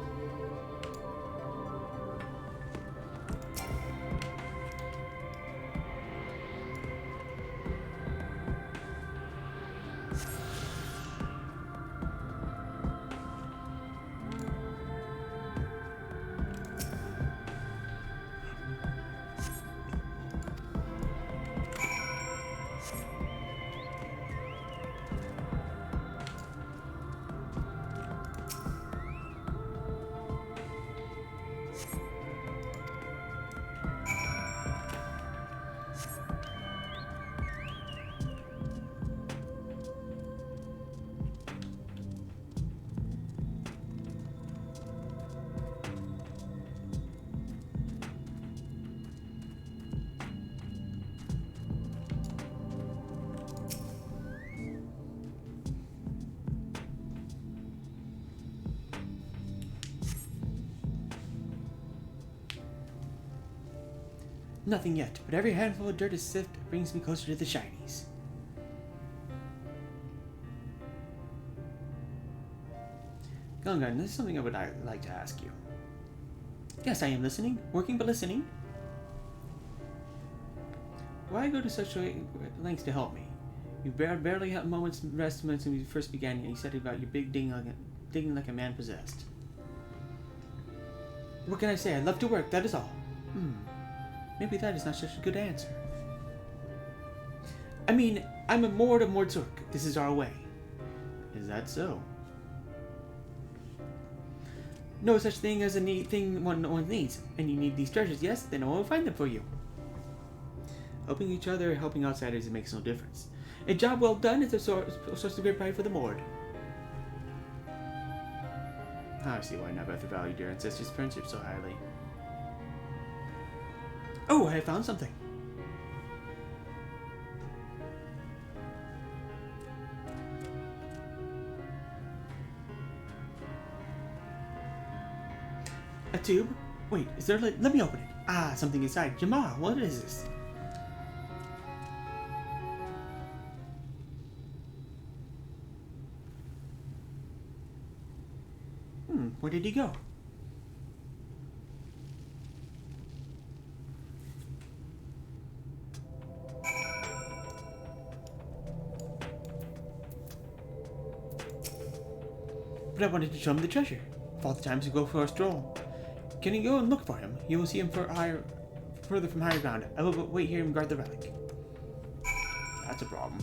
Nothing yet, but every handful of dirt is sift brings me closer to the shinies. Gungan, this is something I would like to ask you. Yes, I am listening. Working but listening. Why go to such lengths to help me? You barely had a moment's rest since we first began, and you said about your big digging like a man possessed. What can I say? I love to work, that is all. Maybe that is not such a good answer. I mean, I'm a Mord of Mordsork. This is our way. Is that so? No such thing as a neat thing one needs. And you need these treasures, yes? Then I will find them for you. Helping each other, helping outsiders, it makes no difference. A job well done is a source of great pride for the Mord. I see why Nabatha valued your ancestors' friendship so highly. Oh, I found something. A tube? Wait, is there let me open it. Ah, something inside. Jamal, what is this? Where did he go? But I wanted to show him the treasure. Of all the times to go for a stroll. Can you go and look for him? You will see him further from higher ground. I will wait here and guard the relic. That's a problem.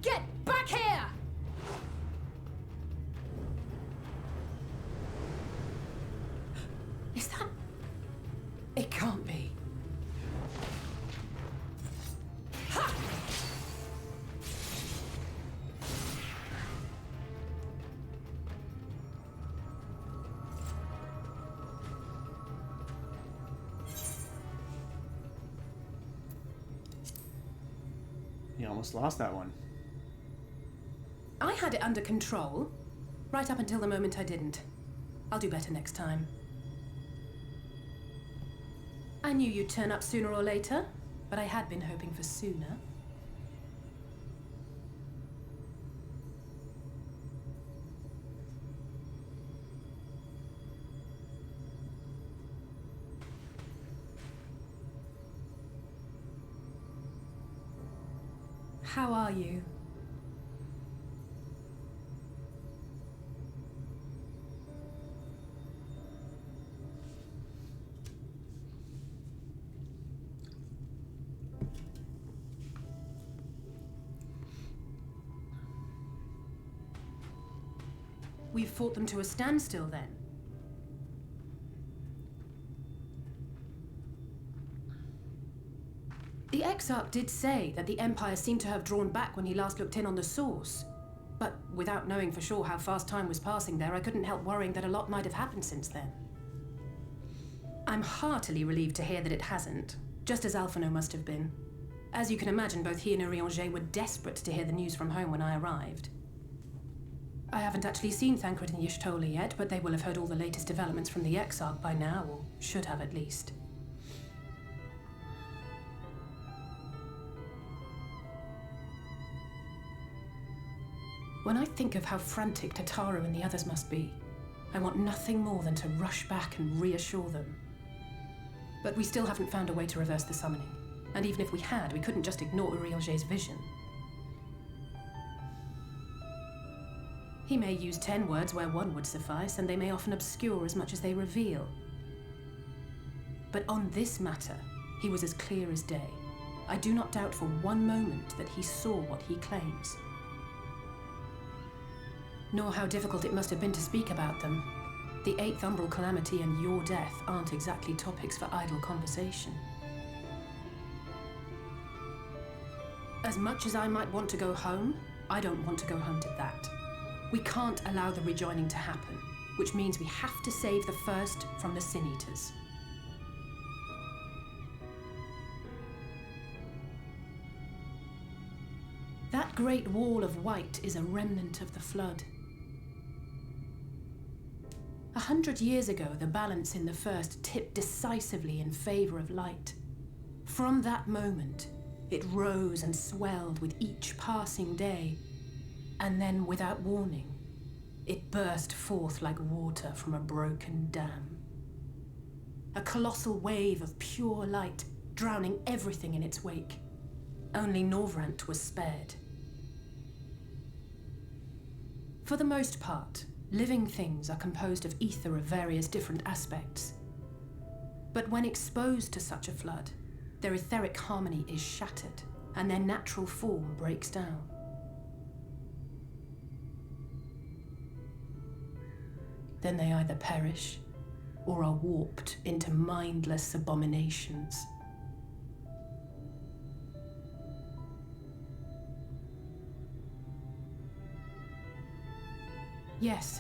Get back here! Is that... It can't be. Ha! You almost lost that one. I had it under control, right up until the moment I didn't. I'll do better next time. I knew you'd turn up sooner or later, but I had been hoping for sooner. How are you? We've fought them to a standstill, then. The XIV did say that the Empire seemed to have drawn back when he last looked in on the source. But without knowing for sure how fast time was passing there, I couldn't help worrying that a lot might have happened since then. I'm heartily relieved to hear that it hasn't, just as Alphino must have been. As you can imagine, both he and Urianger were desperate to hear the news from home when I arrived. I haven't actually seen Thancred and Y'shtola yet, but they will have heard all the latest developments from the Exarch by now, or should have at least. When I think of how frantic Tataru and the others must be, I want nothing more than to rush back and reassure them. But we still haven't found a way to reverse the summoning. And even if we had, we couldn't just ignore Urianger's vision. He may use 10 words where one would suffice, and they may often obscure as much as they reveal. But on this matter, he was as clear as day. I do not doubt for one moment that he saw what he claims. Nor how difficult it must have been to speak about them. The 8th Umbral Calamity and your death aren't exactly topics for idle conversation. As much as I might want to go home, I don't want to go home to that. We can't allow the rejoining to happen, which means we have to save the first from the Sin Eaters. That great wall of white is a remnant of the Flood. 100 years ago, the balance in the first tipped decisively in favor of light. From that moment, it rose and swelled with each passing day, and then, without warning, it burst forth like water from a broken dam. A colossal wave of pure light, drowning everything in its wake. Only Norvrant was spared. For the most part, living things are composed of ether of various different aspects. But when exposed to such a flood, their etheric harmony is shattered, and their natural form breaks down. Then they either perish, or are warped into mindless abominations. Yes,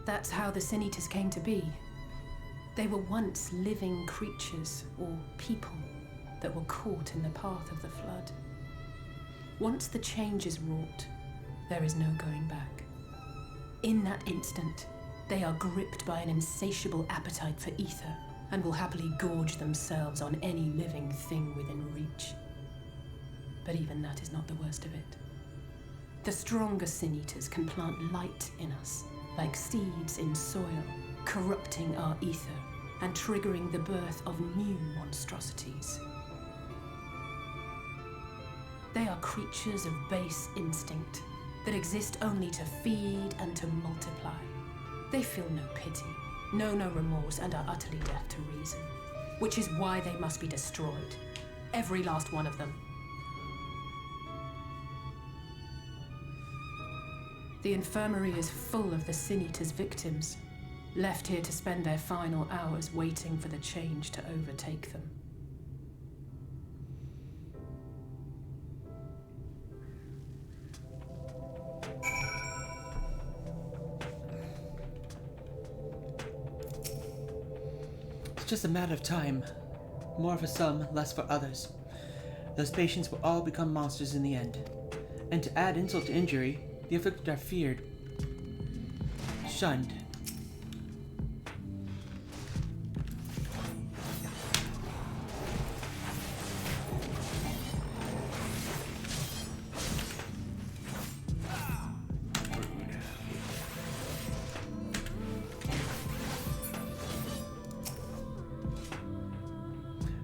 that's how the Sin Eaters came to be. They were once living creatures, or people, that were caught in the path of the Flood. Once the change is wrought, there is no going back. In that instant, they are gripped by an insatiable appetite for ether, and will happily gorge themselves on any living thing within reach. But even that is not the worst of it. The stronger Sin Eaters can plant light in us, like seeds in soil, corrupting our ether and triggering the birth of new monstrosities. They are creatures of base instinct that exist only to feed and to multiply. They feel no pity, know no remorse, and are utterly deaf to reason, which is why they must be destroyed. Every last one of them. The infirmary is full of the Sin Eaters' victims, left here to spend their final hours waiting for the change to overtake them. It's just a matter of time. More for some, less for others. Those patients will all become monsters in the end. And to add insult to injury, the afflicted are feared, shunned.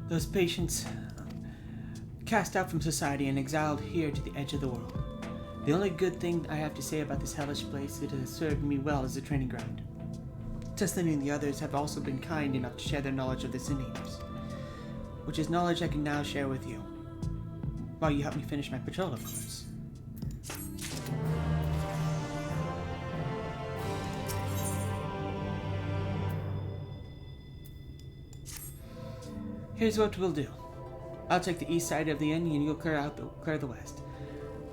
Those patients cast out from society and exiled here to the edge of the world. The only good thing I have to say about this hellish place, it has served me well as a training ground. Tustin and the others have also been kind enough to share their knowledge of the Sin Eaters, which is knowledge I can now share with you, while you help me finish my patrol, of course. Here's what we'll do. I'll take the east side of the inn and you'll clear the west.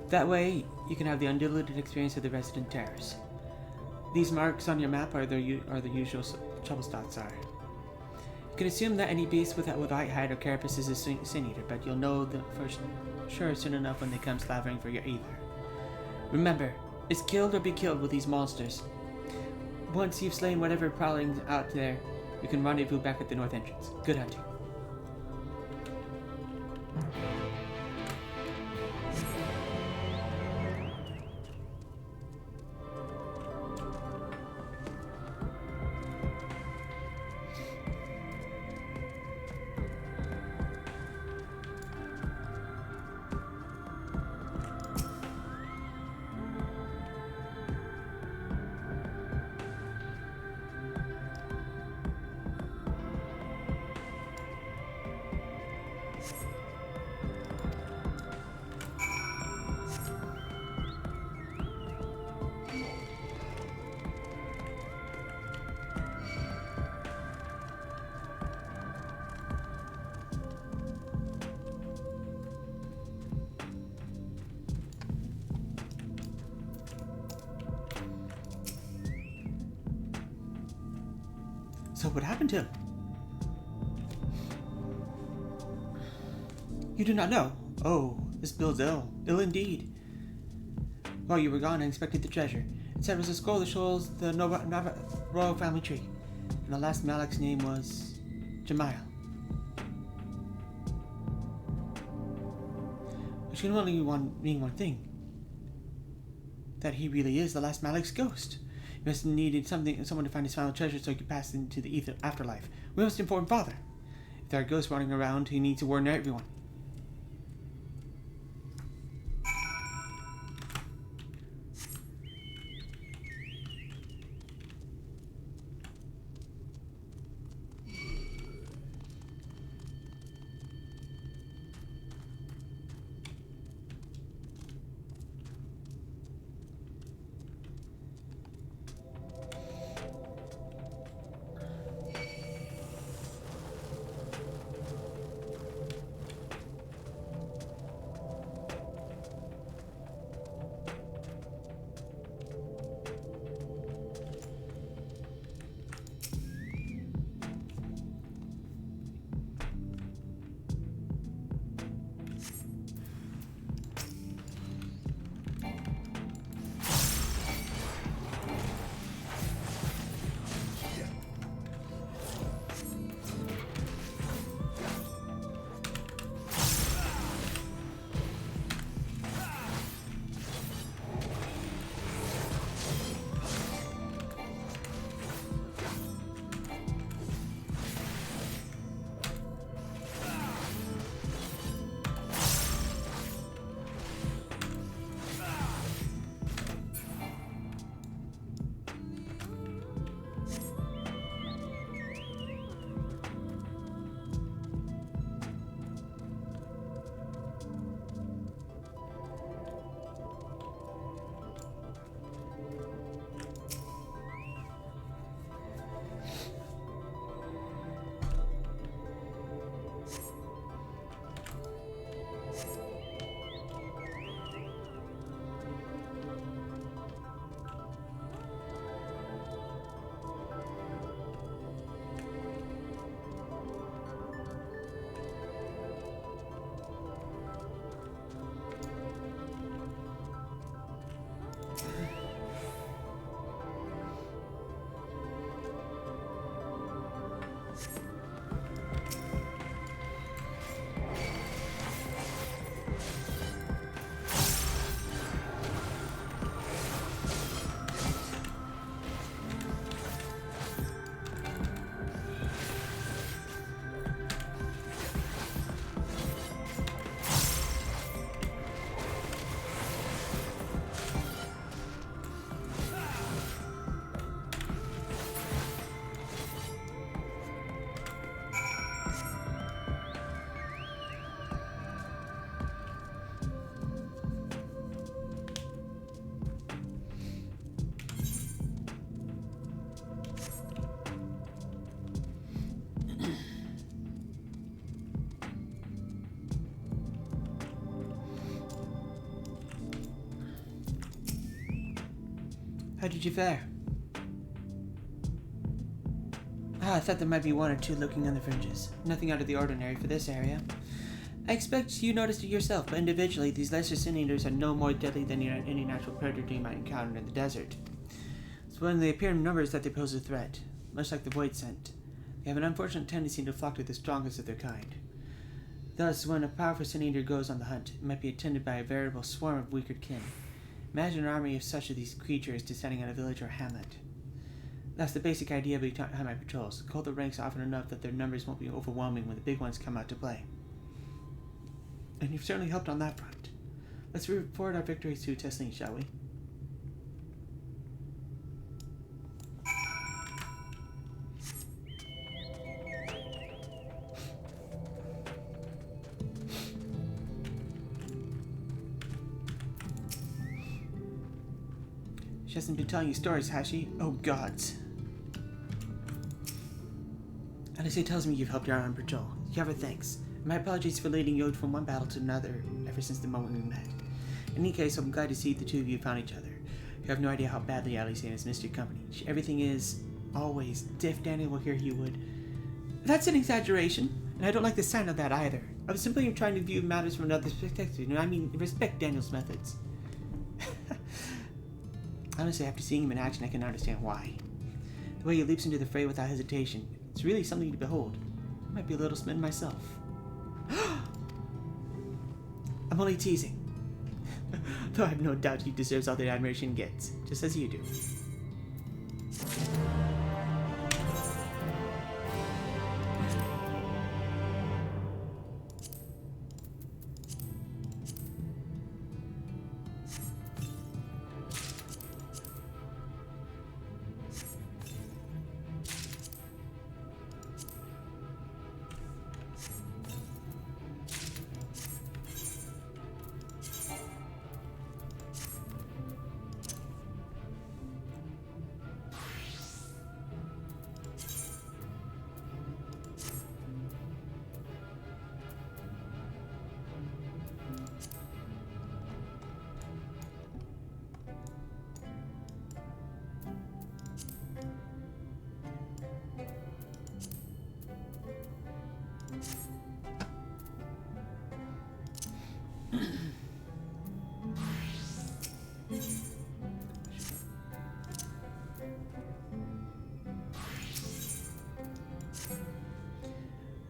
That way, you can have the undiluted experience of the resident terrors. These marks on your map are the usual trouble spots are. You can assume that any beast with white hide or carapace is a Sin Eater, but you'll know for sure soon enough when they come slavering for your either. Remember, it's killed or be killed with these monsters. Once you've slain whatever prowling out there, you can rendezvous back at the north entrance. Good hunting. So what happened to him? You do not know? Oh, this builds ill. Ill indeed. While you were gone, I inspected the treasure. It said it was a scroll that shows the royal family tree. And the last Malik's name was Jemiel. Which can only mean one thing. That he really is the last Malik's ghost. He must have needed someone to find his final treasure so he could pass into the afterlife. We must inform Father. If there are ghosts running around, he needs to warn everyone. How did you fare? I thought there might be one or two lurking on the fringes. Nothing out of the ordinary for this area. I expect you noticed it yourself, but individually, these lesser sin eaters are no more deadly than any natural predator you might encounter in the desert. It's when they appear in numbers that they pose a threat, much like the void scent. They have an unfortunate tendency to flock to the strongest of their kind. Thus, when a powerful sin eater goes on the hunt, it might be attended by a veritable swarm of weaker kin. Imagine an army of such of these creatures descending on a village or hamlet. That's the basic idea behind my patrols. Cull the ranks often enough that their numbers won't be overwhelming when the big ones come out to play. And you've certainly helped on that front. Let's report our victories to Tesleen, shall we? She hasn't been telling you stories, has she? Oh, gods. Odyssey tells me you've helped her out on patrol. You have her thanks. My apologies for leading you from one battle to another ever since the moment we met. In any case, I'm glad to see the two of you found each other. You have no idea how badly Odyssey has missed your company. Everything is Always. If Daniel were here, he would. That's an exaggeration, and I don't like the sound of that either. I was simply trying to view matters from another perspective. I mean, respect Daniel's methods. Honestly, after seeing him in action, I can understand why. The way he leaps into the fray without hesitation, it's really something to behold. I might be a little smitten myself. I'm only teasing. Though I have no doubt he deserves all the admiration he gets, just as you do.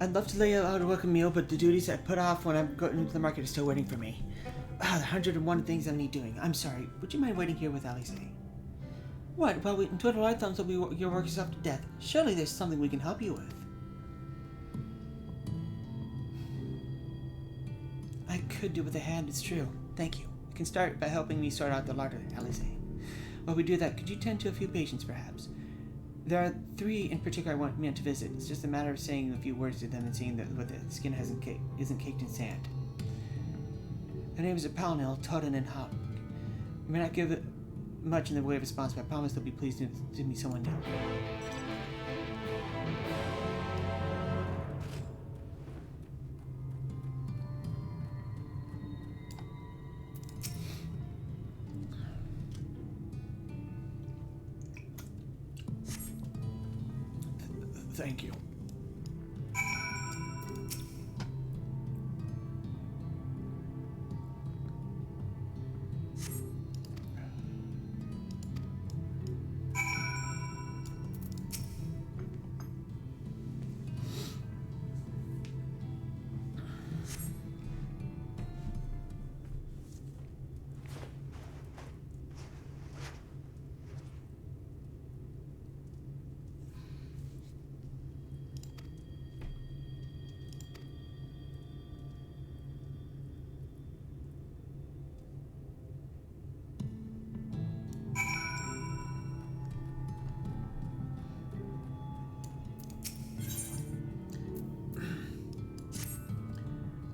I'd love to lay out a welcome meal, but the duties I put off when I'm going into the market are still waiting for me. The 101 things I need doing. I'm sorry. Would you mind waiting here with Alice? What? While we twiddle our thumbs while you're working yourself to death. Surely there's something we can help you with. I could do with a hand, it's true. Thank you. You can start by helping me sort out the larder, Alice. While we do that, could you tend to a few patients, perhaps? There are 3 in particular I want me to visit. It's just a matter of saying a few words to them and seeing that the skin isn't caked in sand. Their names are Palnil, Totten, and Hawk. I may not give it much in the way of response, but I promise they'll be pleased to give me someone new. Thank you.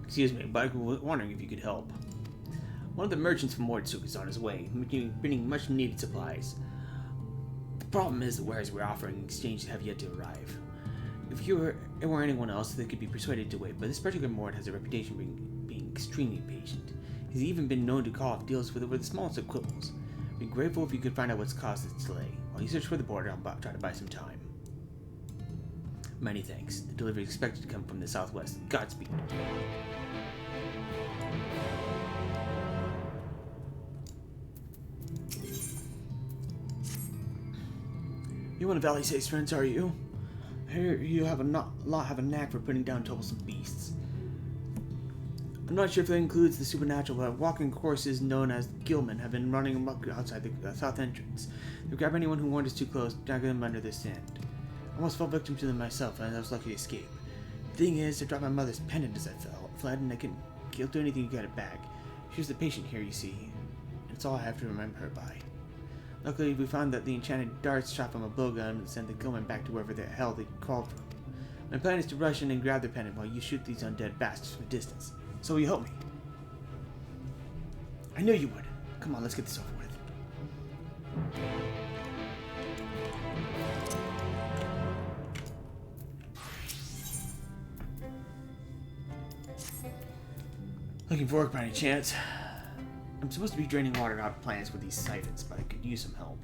Excuse me, but I was wondering if you could help. One of the merchants from Mordsuk is on his way, bringing much needed supplies. The problem is the wares we're offering in exchange have yet to arrive. If you or anyone else, they could be persuaded to wait, but this particular Mord has a reputation for being extremely patient. He's even been known to call off deals over the smallest of quibbles. I'd be grateful if you could find out what's caused this delay. While you search for the border, I'll try to buy some time. Many thanks. The delivery is expected to come from the southwest. Godspeed. You're one of Alice's friends, are you? I hear you have a knack for putting down troublesome beasts. I'm not sure if that includes the supernatural, but walking courses known as Gilman have been running amok outside the south entrance. They grab anyone who wanders too close, drag them under their sand. I almost fell victim to them myself, and I was lucky to escape. The thing is, I dropped my mother's pendant as I fled, and I couldn't do anything to get it back. She was the patient here, you see. It's all I have to remember her by. Luckily, we found that the enchanted darts shot from a blowgun would send the Gilman back to wherever the hell they crawled from. My plan is to rush in and grab the pendant while you shoot these undead bastards from a distance. So will you help me? I knew you would. Come on, let's get this over with. Looking for work by any chance? I'm supposed to be draining water out of plants with these siphons, but I could use some help.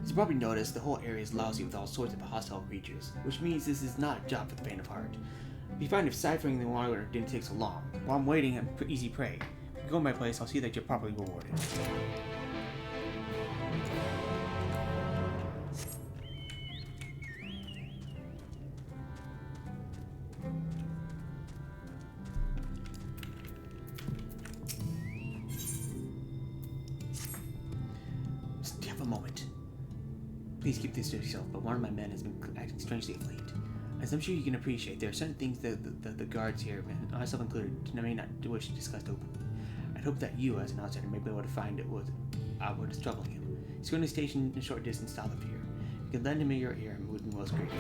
It's probably noticed, the whole area is lousy with all sorts of hostile creatures, which means this is not a job for the faint of heart. It'd be fine if ciphering the water didn't take so long. While I'm waiting, I'm easy prey. If you go to my place, I'll see that you're properly rewarded. Just have a moment. Please keep this to yourself, but one of my men has been acting strangely of late. As I'm sure you can appreciate, there are certain things that the guards here, and myself included, may not wish to discuss openly. I'd hope that you, as an outsider, may be able to find what is troubling him. He's currently stationed in a short distance south of here. You can lend him your ear and would be most grateful.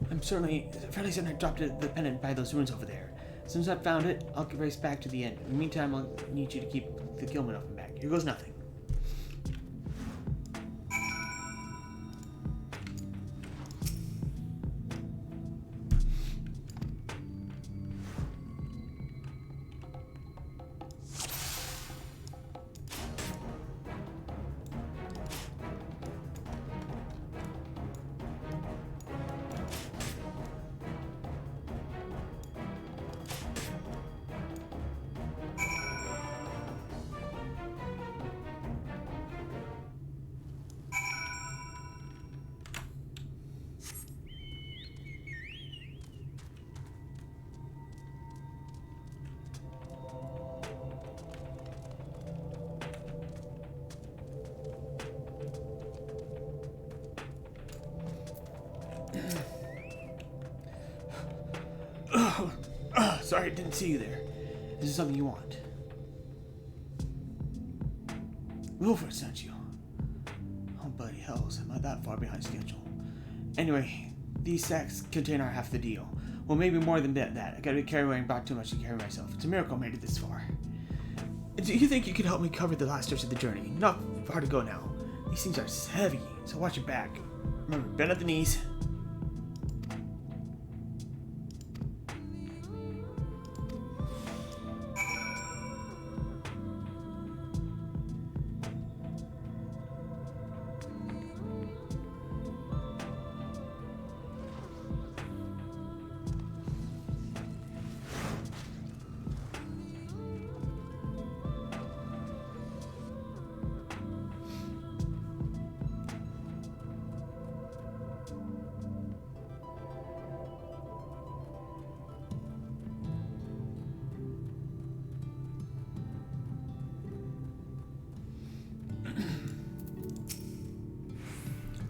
I'm fairly certain I dropped the pendant by those ruins over there. As soon as I've found it, I'll race back to the end. In the meantime, I'll need you to keep the Gilman open back. Here goes nothing. Sorry, I didn't see you there. This is something you want. Go for it, don't you? Oh, bloody hells, am I that far behind schedule? Anyway, these sacks contain our half the deal. Well, maybe more than that. I gotta be carrying back too much to carry myself. It's a miracle I made it this far. Do you think you could help me cover the last stretch of the journey? Not far to go now. These things are heavy, so watch your back. Remember, bend at the knees.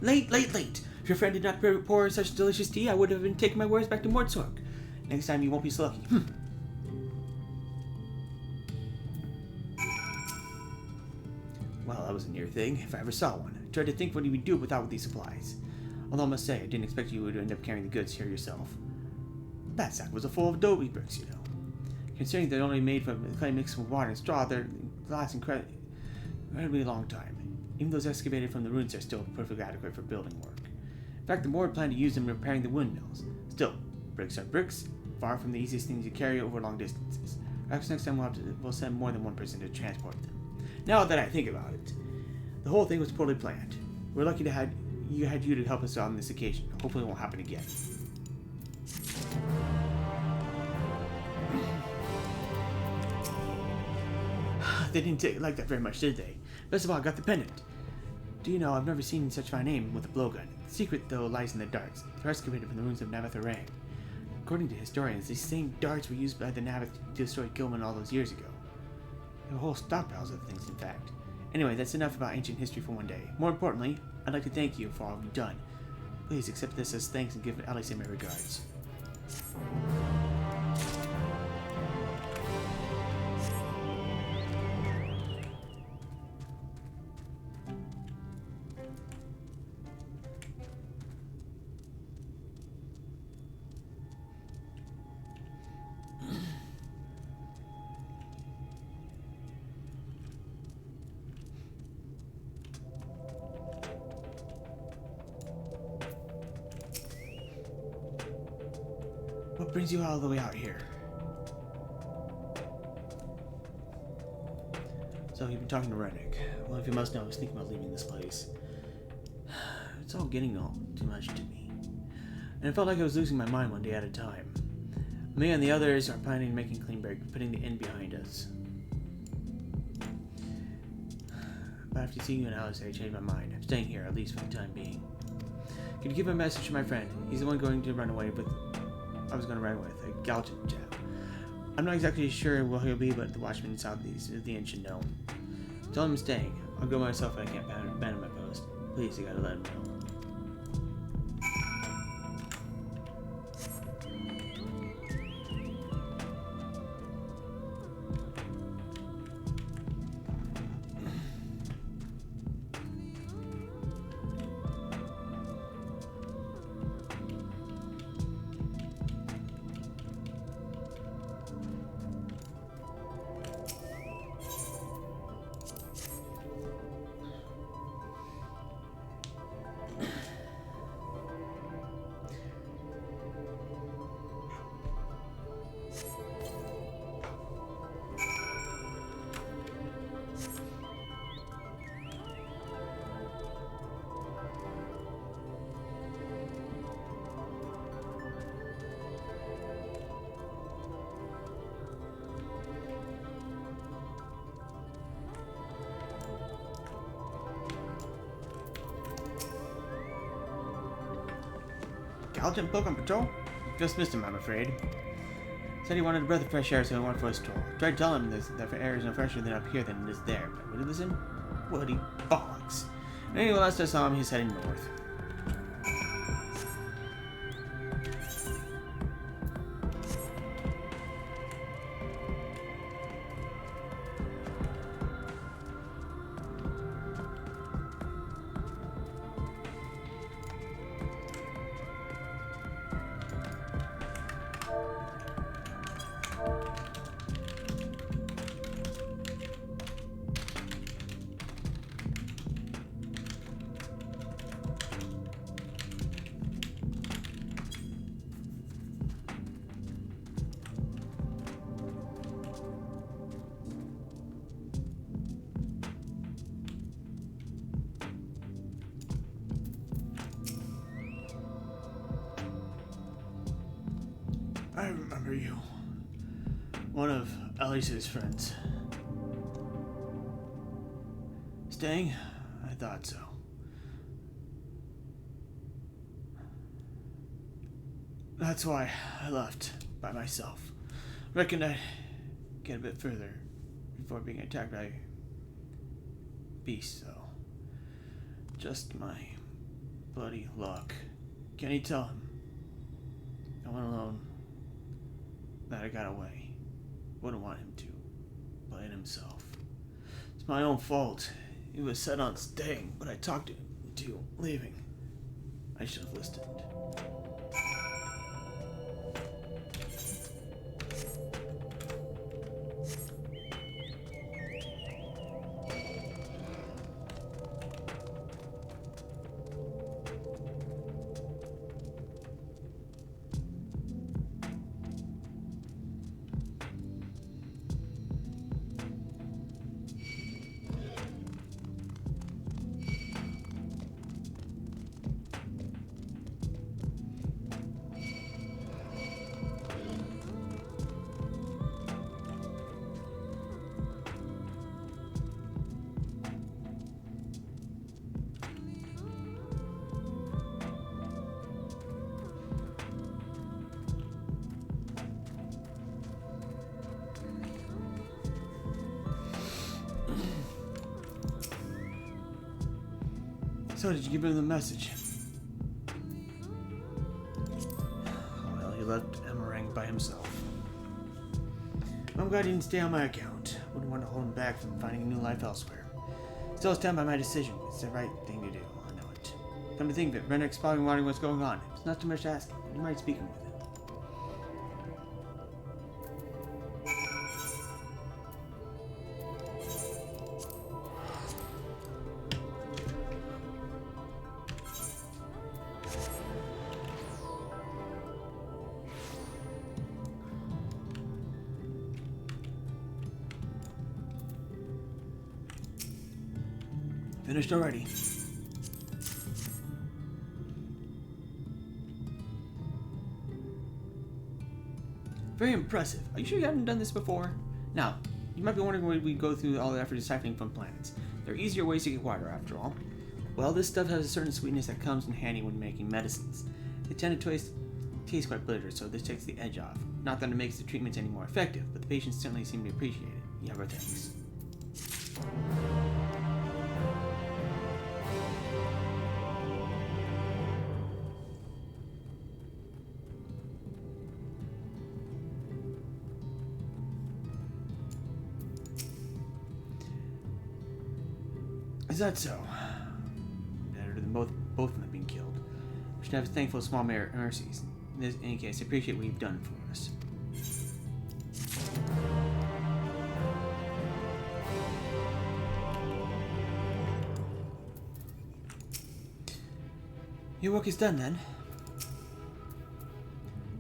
Late. If your friend did not pour such delicious tea, I would have been taking my words back to Mortsorg. Next time you won't be so lucky. Well, that was a near thing, if I ever saw one. I tried to think what you would do without these supplies. Although I must say, I didn't expect you would end up carrying the goods here yourself. That sack was full of adobe bricks, you know. Considering they're only made from clay mixed with water and straw, they're last incredibly long time. Even those excavated from the ruins are still perfectly adequate for building work. In fact, the Mord planned to use them in repairing the windmills. Still, bricks are bricks, far from the easiest things to carry over long distances. Perhaps next time we'll send more than one person to transport them. Now that I think about it, the whole thing was poorly planned. We're lucky to have you to help us on this occasion. Hopefully it won't happen again. They didn't like that very much, did they? Best of all, I got the pendant. Do you know, I've never seen such fine aim with a blowgun. The secret, though, lies in the darts. They're excavated from the ruins of Arang. According to historians, these same darts were used by the Navath to destroy Gilman all those years ago. There were whole stockpiles of things, in fact. Anyway, that's enough about ancient history for one day. More importantly, I'd like to thank you for all you've done. Please accept this as thanks and give Alice my regards. brings you all the way out here? So you've been talking to Rennick. Well, if you must know, I was thinking about leaving this place. It's all getting all too much to me. And it felt like I was losing my mind one day at a time. Me and the others are planning on making a clean break, putting the inn behind us. But after seeing you and Alice, I changed my mind. I'm staying here, at least for the time being. Could you give a message to my friend? He's the one going to run away with... I was going to run with a Galton chap. I'm not exactly sure where he'll be, but the watchman southeast of the inn should know. Tell him I'm staying. I'll go myself if I can't abandon my post. Please, you gotta let him know. Galton book on patrol? Just missed him, I'm afraid. Said he wanted a breath of fresh air, so he went for a stroll. Tried to tell him this, that the air is no fresher than up here than it is there, but would he listen? Woody bollocks. Anyway, last I saw him, he's heading north. I remember you. One of Alice's friends. Staying? I thought so. That's why I left by myself. Reckoned I'd get a bit further before being attacked by beasts, though. Just my bloody luck. Can you tell him? I went alone. That I got away. Wouldn't want him to blame himself. It's my own fault. He was set on staying, but I talked him into leaving. I should have listened. So did you give him the message? Well, he left Arang by himself. I'm glad he didn't stay on my account. Wouldn't want to hold him back from finding a new life elsewhere. Still stand by my decision. It's the right thing to do. I know it. Come to think of it, Rennick's probably wondering what's going on. It's not too much to ask him. You might speak with him. Finished already. Very impressive. Are you sure you haven't done this before? Now, you might be wondering why we go through all the effort of siphoning from planets. There are easier ways to get water, after all. Well, this stuff has a certain sweetness that comes in handy when making medicines. They tend to taste quite bitter, so this takes the edge off. Not that it makes the treatments any more effective, but the patients certainly seem to appreciate it. You have our thanks. Is that so? Better than both of them being killed. We should have thankful small mercies. In any case, I appreciate what you've done for us. Your work is done then.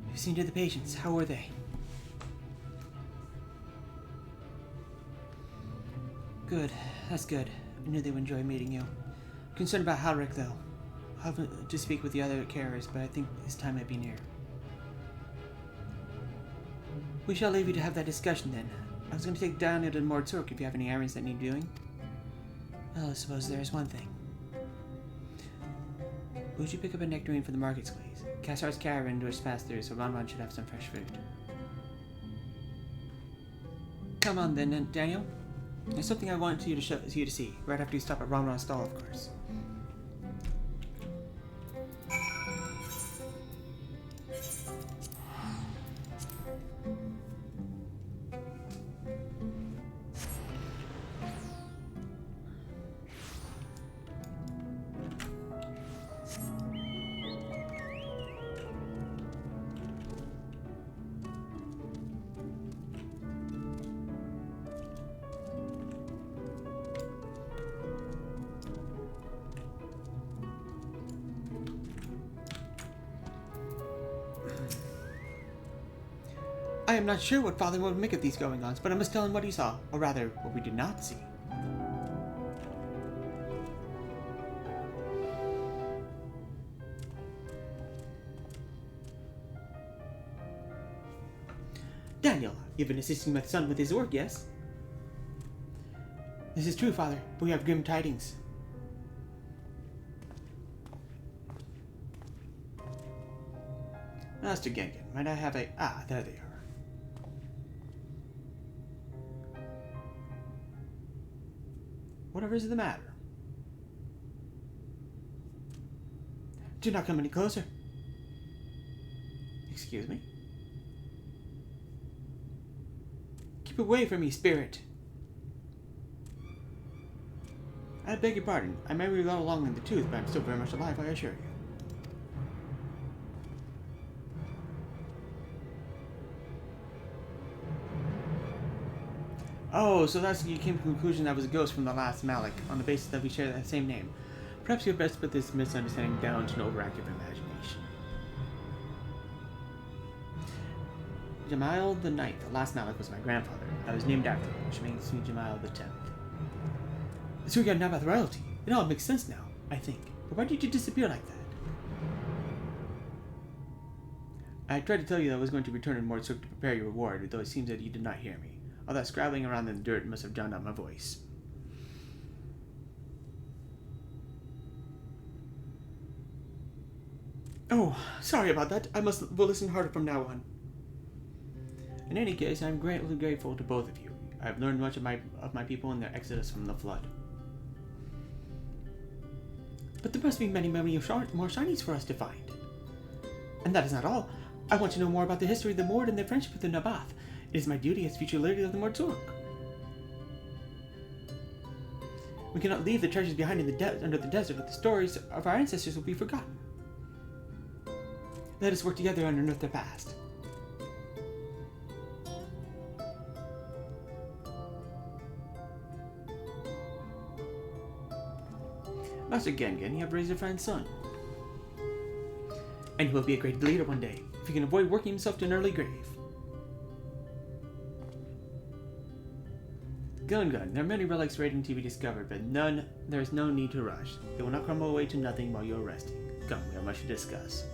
You've seen to the patients. How were they? Good. That's good. I knew they would enjoy meeting you. I'm concerned about Halric, though. I'll have to speak with the other carers, but I think his time might be near. We shall leave you to have that discussion then. I was going to take Daniel to Mortzurk if you have any errands that need doing. Well, I suppose there is one thing. Would you pick up a nectarine for the markets, please? Kassar's caravan just passed through, so Ron should have some fresh fruit. Come on then, Daniel. There's something I want you to see, right after you stop at Ron's stall, of course. I am not sure what Father would make of these goings-ons, but I must tell him what he saw, or rather, what we did not see. Daniel, you've been assisting my son with his work, yes? This is true, Father, but we have grim tidings. Master Gengen, might I have a... Ah, there they are. Whatever is the matter? Do not come any closer. Excuse me? Keep away from me, spirit. I beg your pardon. I may be a little long in the tooth, but I'm still very much alive, I assure you. Oh, so that's you came to the conclusion that was a ghost from the last Malik, on the basis that we share that same name. Perhaps you'd best put this misunderstanding down to an overactive imagination. Jamail the Ninth, the last Malik, was my grandfather. I was named after him, which makes me Jamail the 10th. So we got now about the royalty. It all makes sense now, I think. But why did you disappear like that? I tried to tell you that I was going to return in Mortzurk to prepare your reward, though it seems that you did not hear me. All that scrabbling around in the dirt must have drowned out my voice. Oh, sorry about that. will listen harder from now on. In any case, I'm greatly grateful to both of you. I have learned much of my people in their exodus from the flood. But there must be many more shinies for us to find. And that is not all. I want to know more about the history of the Mord and their friendship with the Nabath. It is my duty as future leader of the Mortzurk. We cannot leave the treasures behind in under the desert, but the stories of our ancestors will be forgotten. Let us work together and unearth their past. Master Gengen, you have raised a fine son. And he will be a great leader one day, if he can avoid working himself to an early grave. Gun. There are many relics waiting to be discovered, but there is no need to rush. They will not crumble away to nothing while you are resting. Come, we have much to discuss.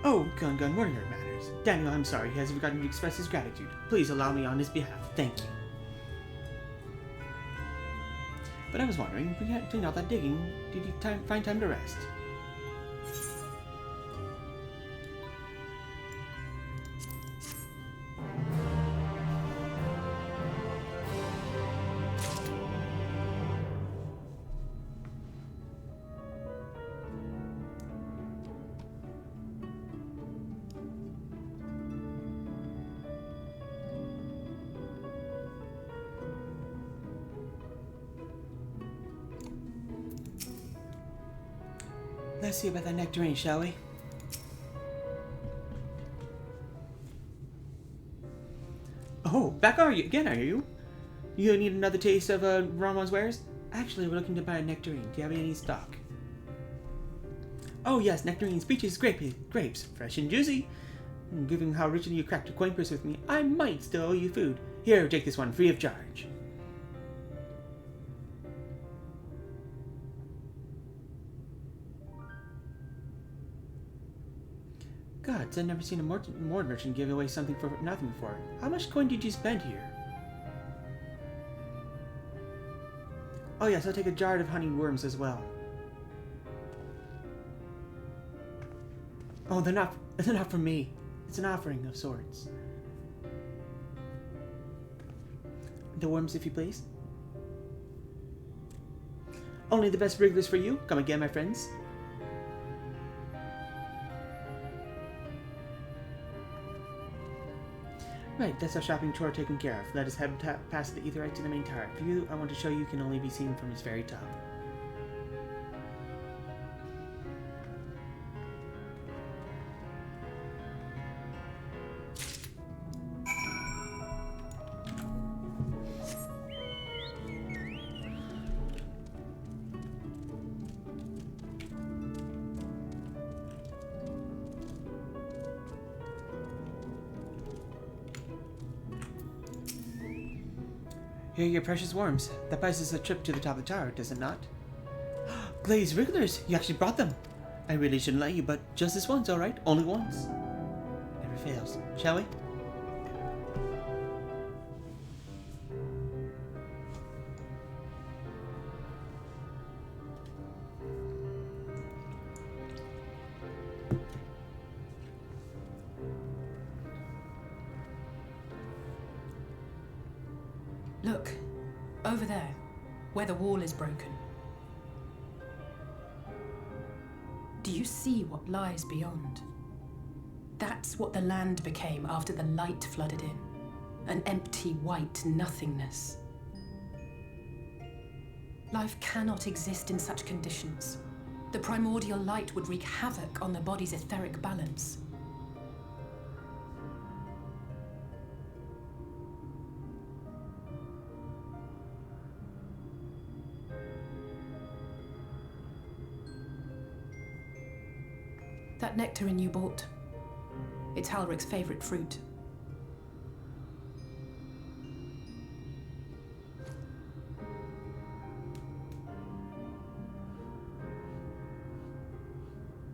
Oh, Gun, what are your manners? Daniel, I'm sorry, he has forgotten to express his gratitude. Please allow me on his behalf. Thank you. But I was wondering, doing all that digging, did you find time to rest? Let's see about that nectarine, shall we? Oh, back are you again, are you? You need another taste of Ramon's wares? Actually, we're looking to buy a nectarine. Do you have any in stock? Oh yes, nectarines, peaches, grapes, fresh and juicy. And given how richly you cracked acquaintance with me, I might still owe you food. Here, take this one free of charge. Gods, I've never seen a more merchant give away something for nothing before. How much coin did you spend here? Oh yes, I'll take a jar of honey worms as well. Oh, they're not for me. It's an offering of sorts. The worms, if you please. Only the best wrigglers for you. Come again, my friends. Right, that's our shopping chore taken care of. Let us head past the Aetheryte to the main tower. The view I want to show you can only be seen from its very top. Here are your precious worms. That buys us a trip to the top of the tower, does it not? Glazed wrigglers! You actually brought them! I really shouldn't let you, but just this once, alright? Only once. Never fails. Shall we? Look, over there, where the wall is broken. Do you see what lies beyond? That's what the land became after the light flooded in. An empty white nothingness. Life cannot exist in such conditions. The primordial light would wreak havoc on the body's etheric balance. That nectarine you bought, it's Halric's favorite fruit.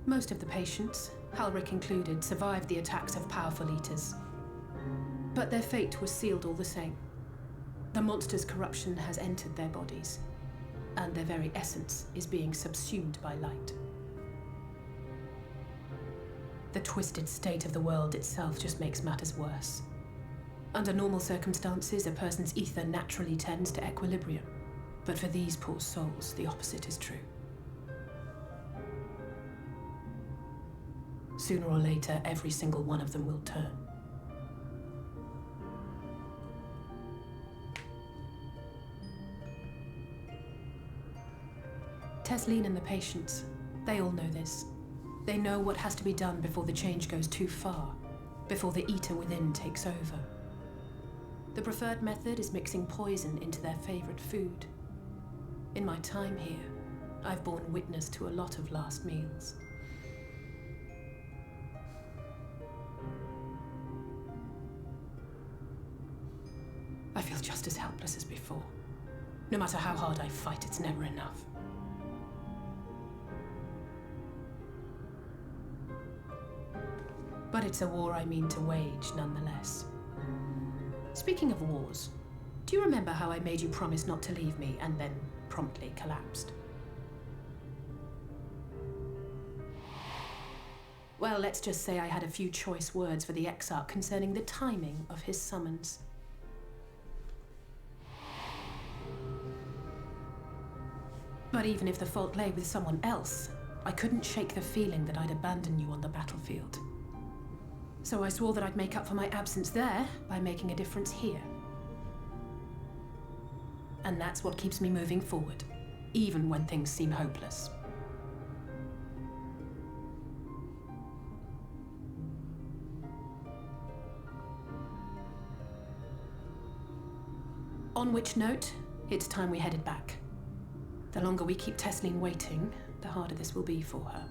Most of the patients, Halric included, survived the attacks of powerful eaters. But their fate was sealed all the same. The monster's corruption has entered their bodies, and their very essence is being subsumed by light. The twisted state of the world itself just makes matters worse. Under normal circumstances, a person's ether naturally tends to equilibrium. But for these poor souls, the opposite is true. Sooner or later, every single one of them will turn. Tesleen and the patients, they all know this. They know what has to be done before the change goes too far, before the Eater within takes over. The preferred method is mixing poison into their favorite food. In my time here, I've borne witness to a lot of last meals. I feel just as helpless as before. No matter how hard I fight, it's never enough. But it's a war I mean to wage, nonetheless. Speaking of wars, do you remember how I made you promise not to leave me and then promptly collapsed? Well, let's just say I had a few choice words for the Exarch concerning the timing of his summons. But even if the fault lay with someone else, I couldn't shake the feeling that I'd abandon you on the battlefield. So I swore that I'd make up for my absence there by making a difference here. And that's what keeps me moving forward, even when things seem hopeless. On which note, it's time we headed back. The longer we keep Tesleen waiting, the harder this will be for her.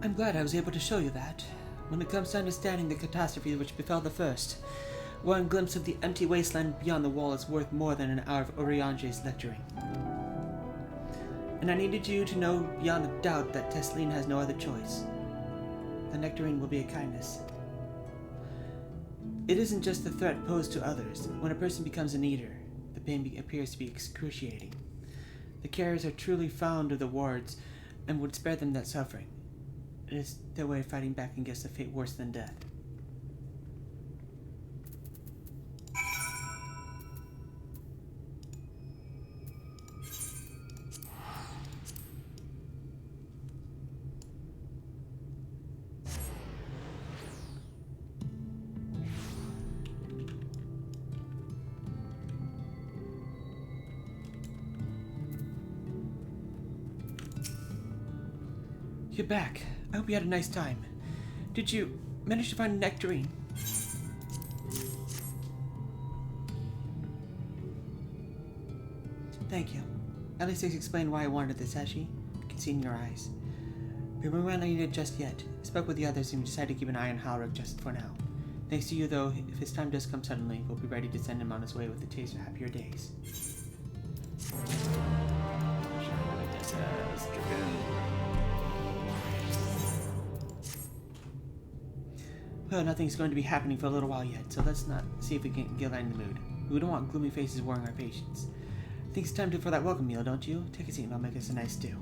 I'm glad I was able to show you that. When it comes to understanding the catastrophe which befell the first, one glimpse of the empty wasteland beyond the wall is worth more than an hour of Oriange's lecturing. And I needed you to know beyond a doubt that Tesleen has no other choice. The nectarine will be a kindness. It isn't just the threat posed to others. When a person becomes an eater, the pain appears to be excruciating. The carriers are truly fond of the wards and would spare them that suffering. It is their way of fighting back against a fate worse than death. You're back. I hope you had a nice time. Did you manage to find a nectarine? Thank you. At least it's explained why I wanted this, has she? I can see in your eyes. We won't need it just yet. I spoke with the others and we decided to keep an eye on Halric just for now. Thanks to you, though, if his time does come suddenly, we'll be ready to send him on his way with a taste of happier days. Well, nothing's going to be happening for a little while yet, so let's not see if we can get in the mood. We don't want gloomy faces worrying our patients. I think it's time for that welcome meal, don't you? Take a seat and I'll make us a nice stew.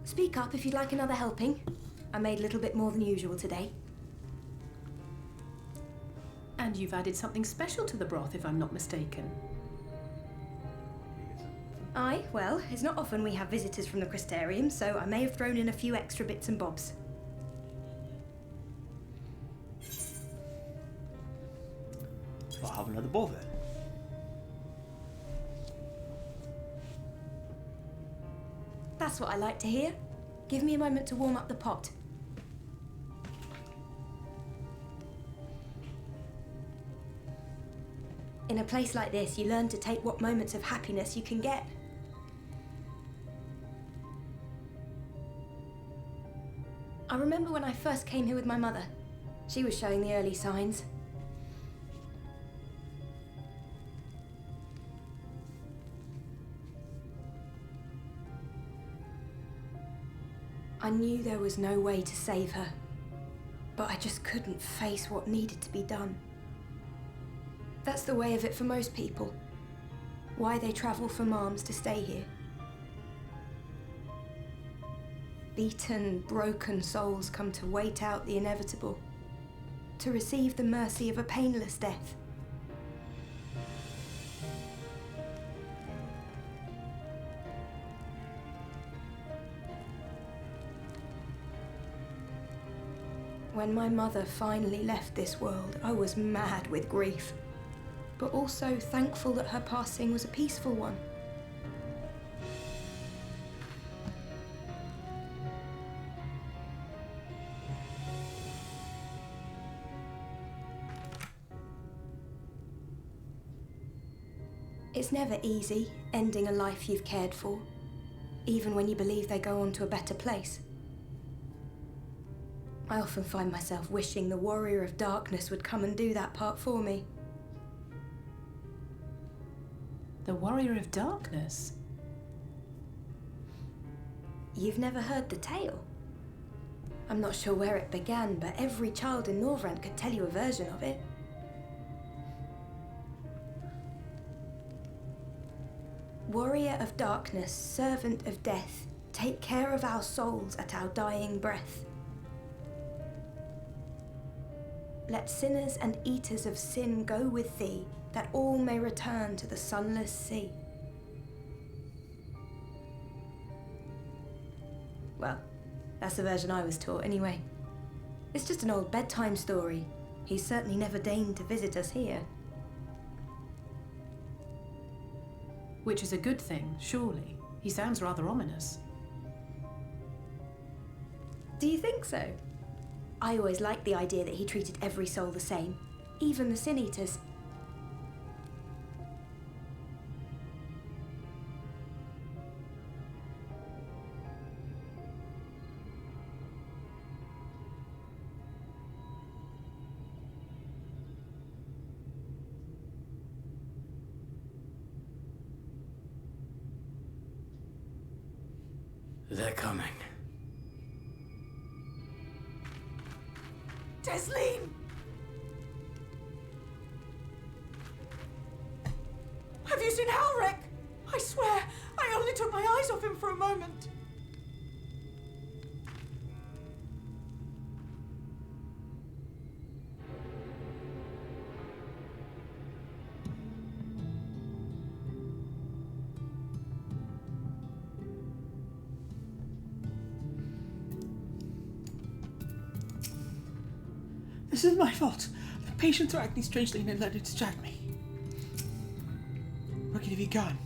Speak up if you'd like another helping. I made a little bit more than usual today. And you've added something special to the broth, if I'm not mistaken. Aye, well, it's not often we have visitors from the Crystarium, so I may have thrown in a few extra bits and bobs. I'll have another bowl then. That's what I like to hear. Give me a moment to warm up the pot. In a place like this, you learn to take what moments of happiness you can get. I remember when I first came here with my mother. She was showing the early signs. I knew there was no way to save her, but I just couldn't face what needed to be done. That's the way of it for most people. Why they travel from arms to stay here. Beaten, broken souls come to wait out the inevitable, to receive the mercy of a painless death. When my mother finally left this world, I was mad with grief, but also thankful that her passing was a peaceful one. It's never easy, ending a life you've cared for, even when you believe they go on to a better place. I often find myself wishing the Warrior of Darkness would come and do that part for me. The Warrior of Darkness? You've never heard the tale? I'm not sure where it began, but every child in Norvrent could tell you a version of it. Warrior of Darkness, servant of death, take care of our souls at our dying breath. Let sinners and eaters of sin go with thee, that all may return to the sunless sea. Well, that's the version I was taught anyway. It's just an old bedtime story. He's certainly never deigned to visit us here. Which is a good thing, surely. He sounds rather ominous. Do you think so? I always liked the idea that he treated every soul the same, even the Sin Eaters. They're coming. Desleen! Have you seen Halric? I swear, I only took my eyes off him for a moment. This is my fault. The patients are acting strangely and I let it distract me. Where could he be gone?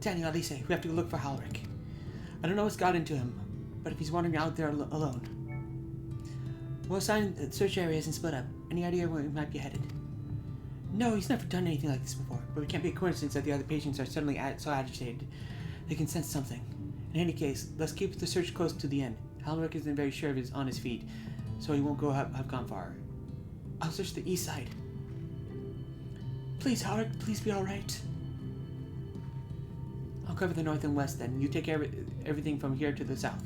Daniel, Elise, we have to go look for Halric. I don't know what's got into him, but if he's wandering out there alone. We'll assign the search areas and split up. Any idea where he might be headed? No, he's never done anything like this before, but it can't be a coincidence that the other patients are suddenly so agitated they can sense something. In any case, let's keep the search close to the end. Halric isn't very sure if he's on his feet, so he won't have gone far. I'll search the east side. Please, Halric, please be alright. I'll cover the north and west then. You take everything from here to the south.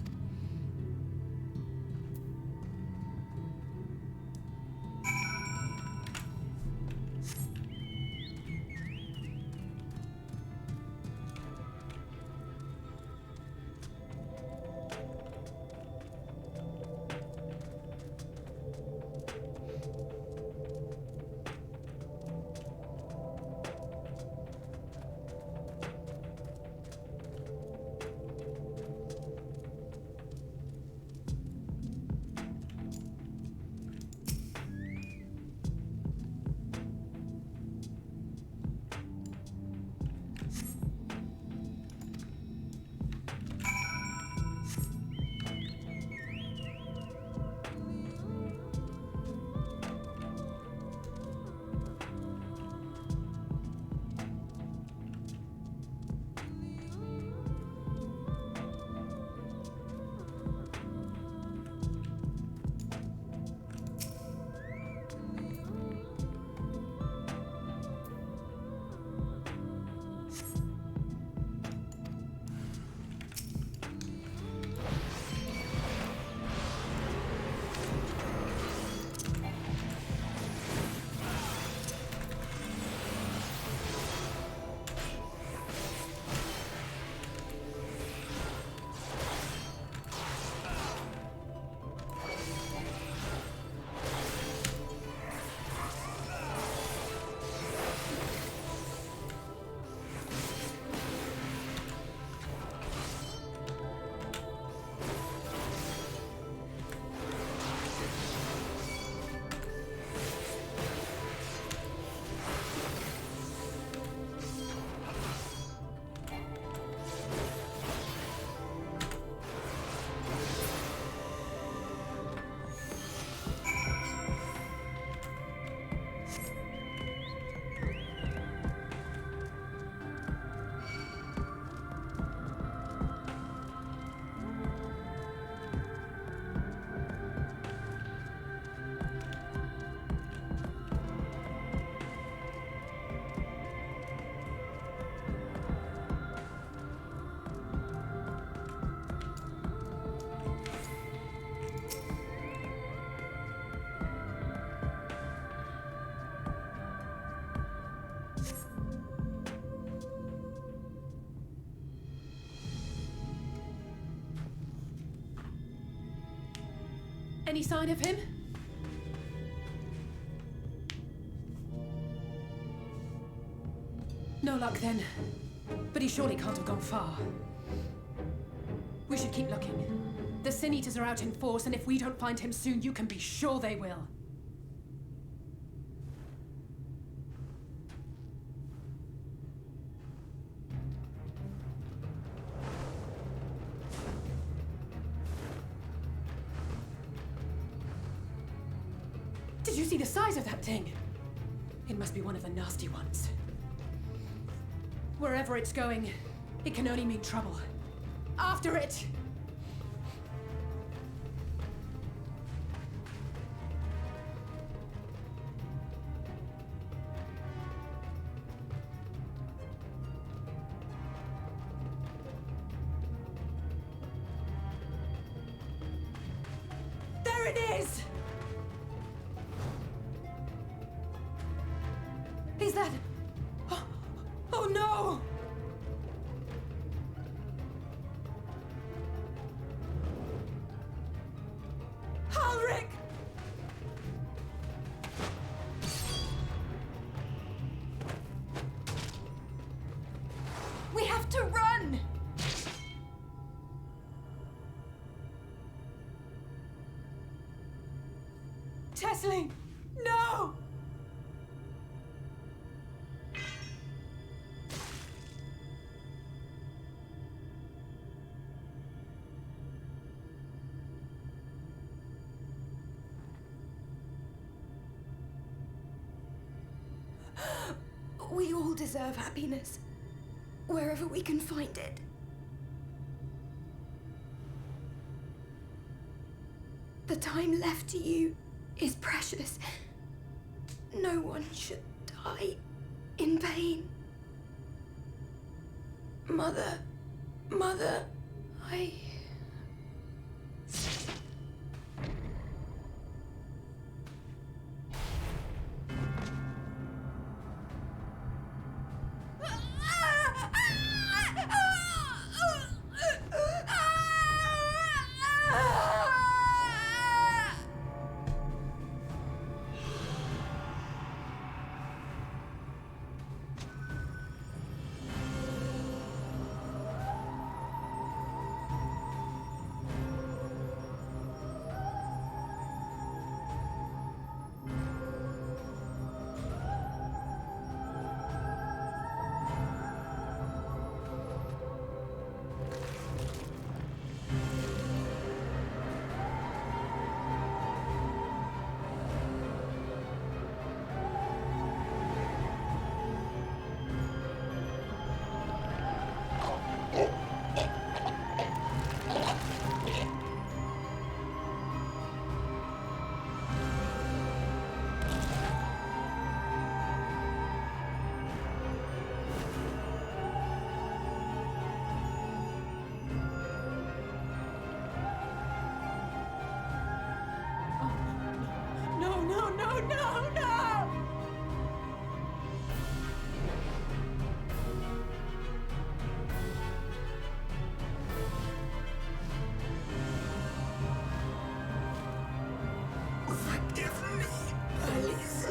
Any sign of him? No luck then. But he surely can't have gone far. We should keep looking. The Sin Eaters are out in force, and if we don't find him soon, you can be sure they will. Did you see the size of that thing? It must be one of the nasty ones. Wherever it's going, it can only mean trouble. After it! There it is! Is that... Oh no! Ulrich! We have to run! Tesling! No! We all deserve happiness, wherever we can find it. The time left to you is precious. No one should die in pain. Mother, I... No! Forgive me, Alice.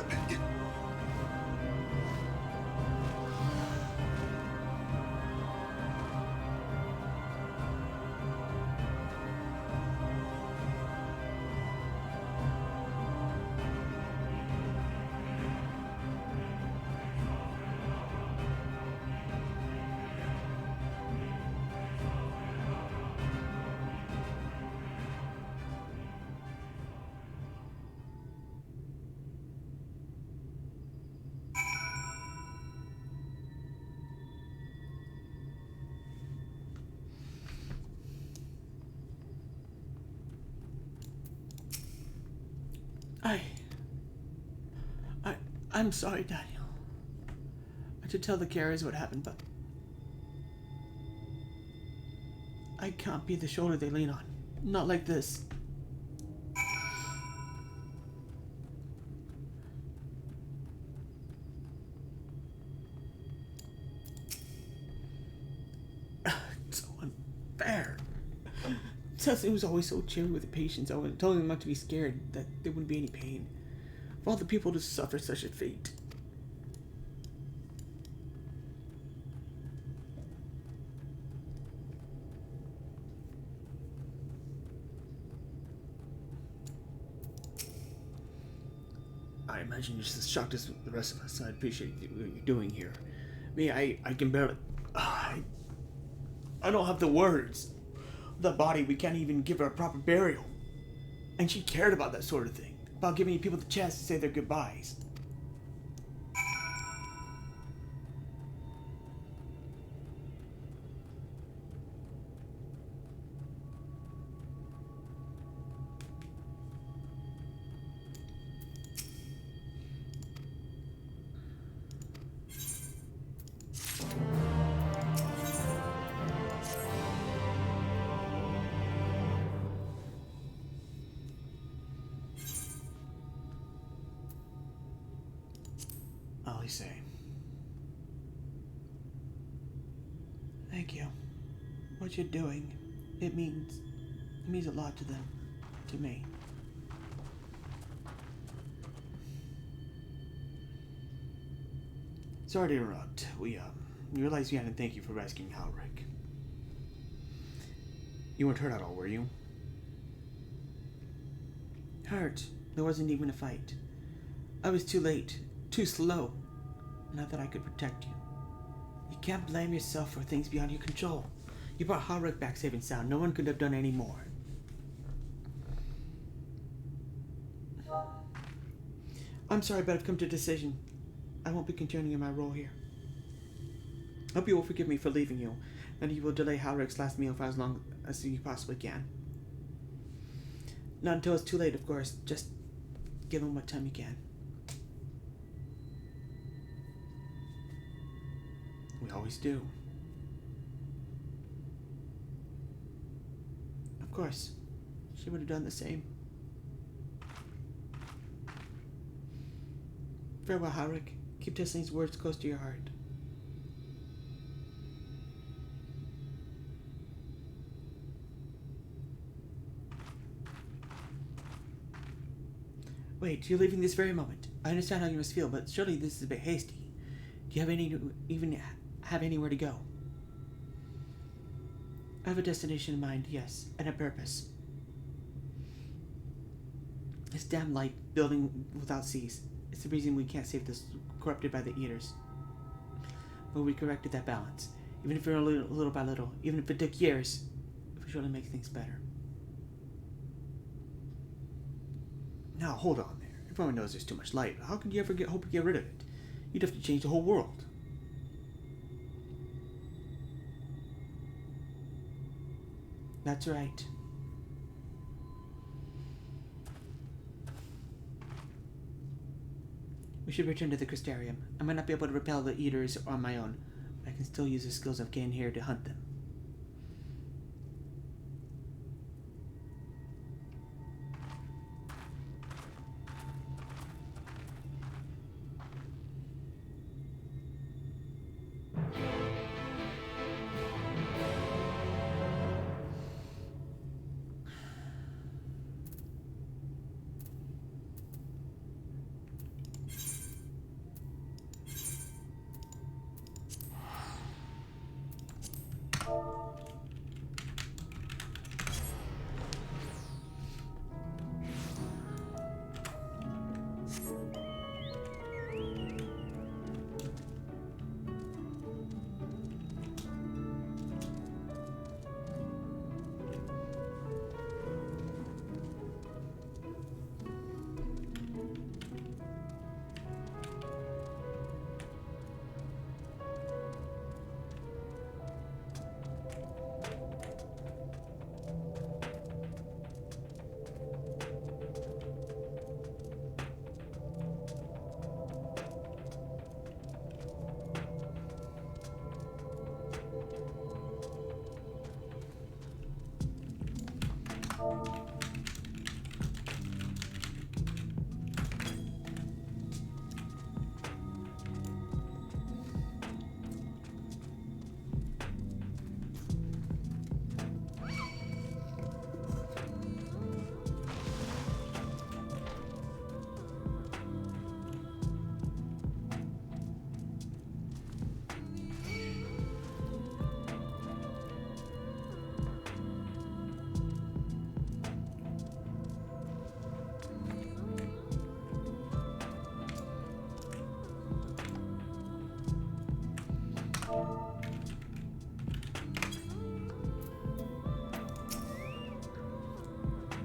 I'm sorry, Daniel. I should tell the carriers what happened, but I can't be the shoulder they lean on. Not like this. It's so unfair. It was always so cheery with the patients. I was telling them not to be scared, that there wouldn't be any pain. For all the people to suffer such a fate. I imagine you're just as shocked as the rest of us. I appreciate what you're doing here. Me, I can barely... I don't have the words. The body, we can't even give her a proper burial. And she cared about that sort of thing. About giving people the chance to say their goodbyes. I'll say. Thank you. What you're doing, it means a lot to them, to me. Sorry to interrupt. We realized we had to thank you for rescuing Halric. You weren't hurt at all, were you? Hurt? There wasn't even a fight. I was too late, too slow. Not that I could protect you. You can't blame yourself for things beyond your control. You brought Halric back safe and sound. No one could have done any more. I'm sorry, but I've come to a decision. I won't be continuing in my role here. Hope you will forgive me for leaving you, and you will delay Halric's last meal for as long as you possibly can. Not until it's too late, of course. Just give him what time you can. We always do. Of course, she would have done the same. Farewell, Halric. Keep Tessini's words close to your heart. Wait, you're leaving this very moment. I understand how you must feel, but surely this is a bit hasty. Do you have anywhere to go? I have a destination in mind, yes, and a purpose. This damn light building without seas. It's the reason we can't save this corrupted by the eaters. But we corrected that balance. Even if we're little by little, even if it took years, it will surely make things better. Now, hold on there. Everyone knows there's too much light. How could you ever hope to get rid of it? You'd have to change the whole world. That's right. We should return to the Crystarium. I might not be able to repel the eaters on my own, but I can still use the skills I've gained here to hunt them.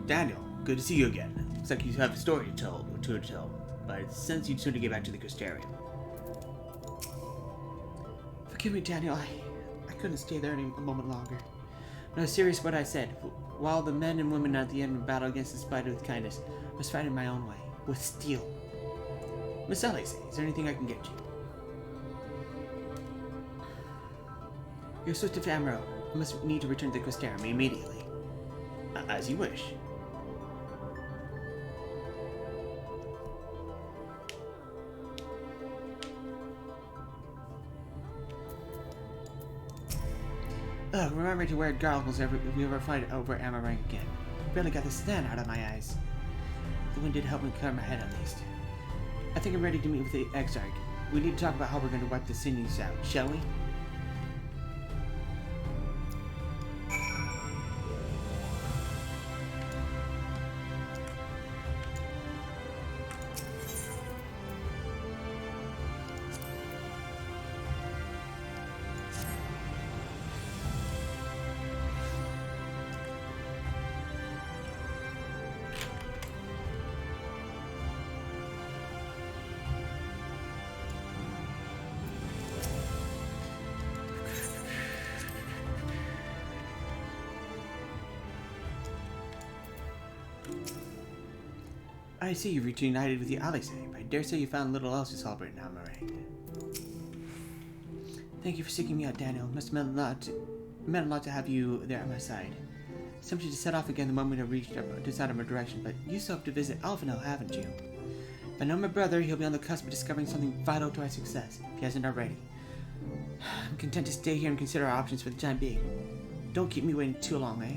Daniel, good to see you again. Looks like you have a story to tell, but since you'd sooner get back to the Crystarium. Forgive me, Daniel, I couldn't stay there a moment longer. No, serious what I said. While the men and women at the end of the battle against the spider with kindness, I was fighting my own way, with steel. Miss Alice, is there anything I can get you? Your Swift of Amaro. I must need to return to the Crystarium immediately. As you wish. Ugh, remember to wear goggles if we ever fight over Arang again. Barely got the sand out of my eyes. The wind did help me cover my head at least. I think I'm ready to meet with the XIV. We need to talk about how we're going to wipe the sinews out, shall we? I see you've reunited with the Alice, but I dare say you found little else to celebrate now, Arang. Thank you for seeking me out, Daniel. It must have meant a lot to have you there at my side. Tempted to set off again the moment I reached up to decide on my direction, but you still have to visit Alphinaud, haven't you? If I know my brother, he'll be on the cusp of discovering something vital to our success, if he hasn't already. I'm content to stay here and consider our options for the time being. Don't keep me waiting too long, eh?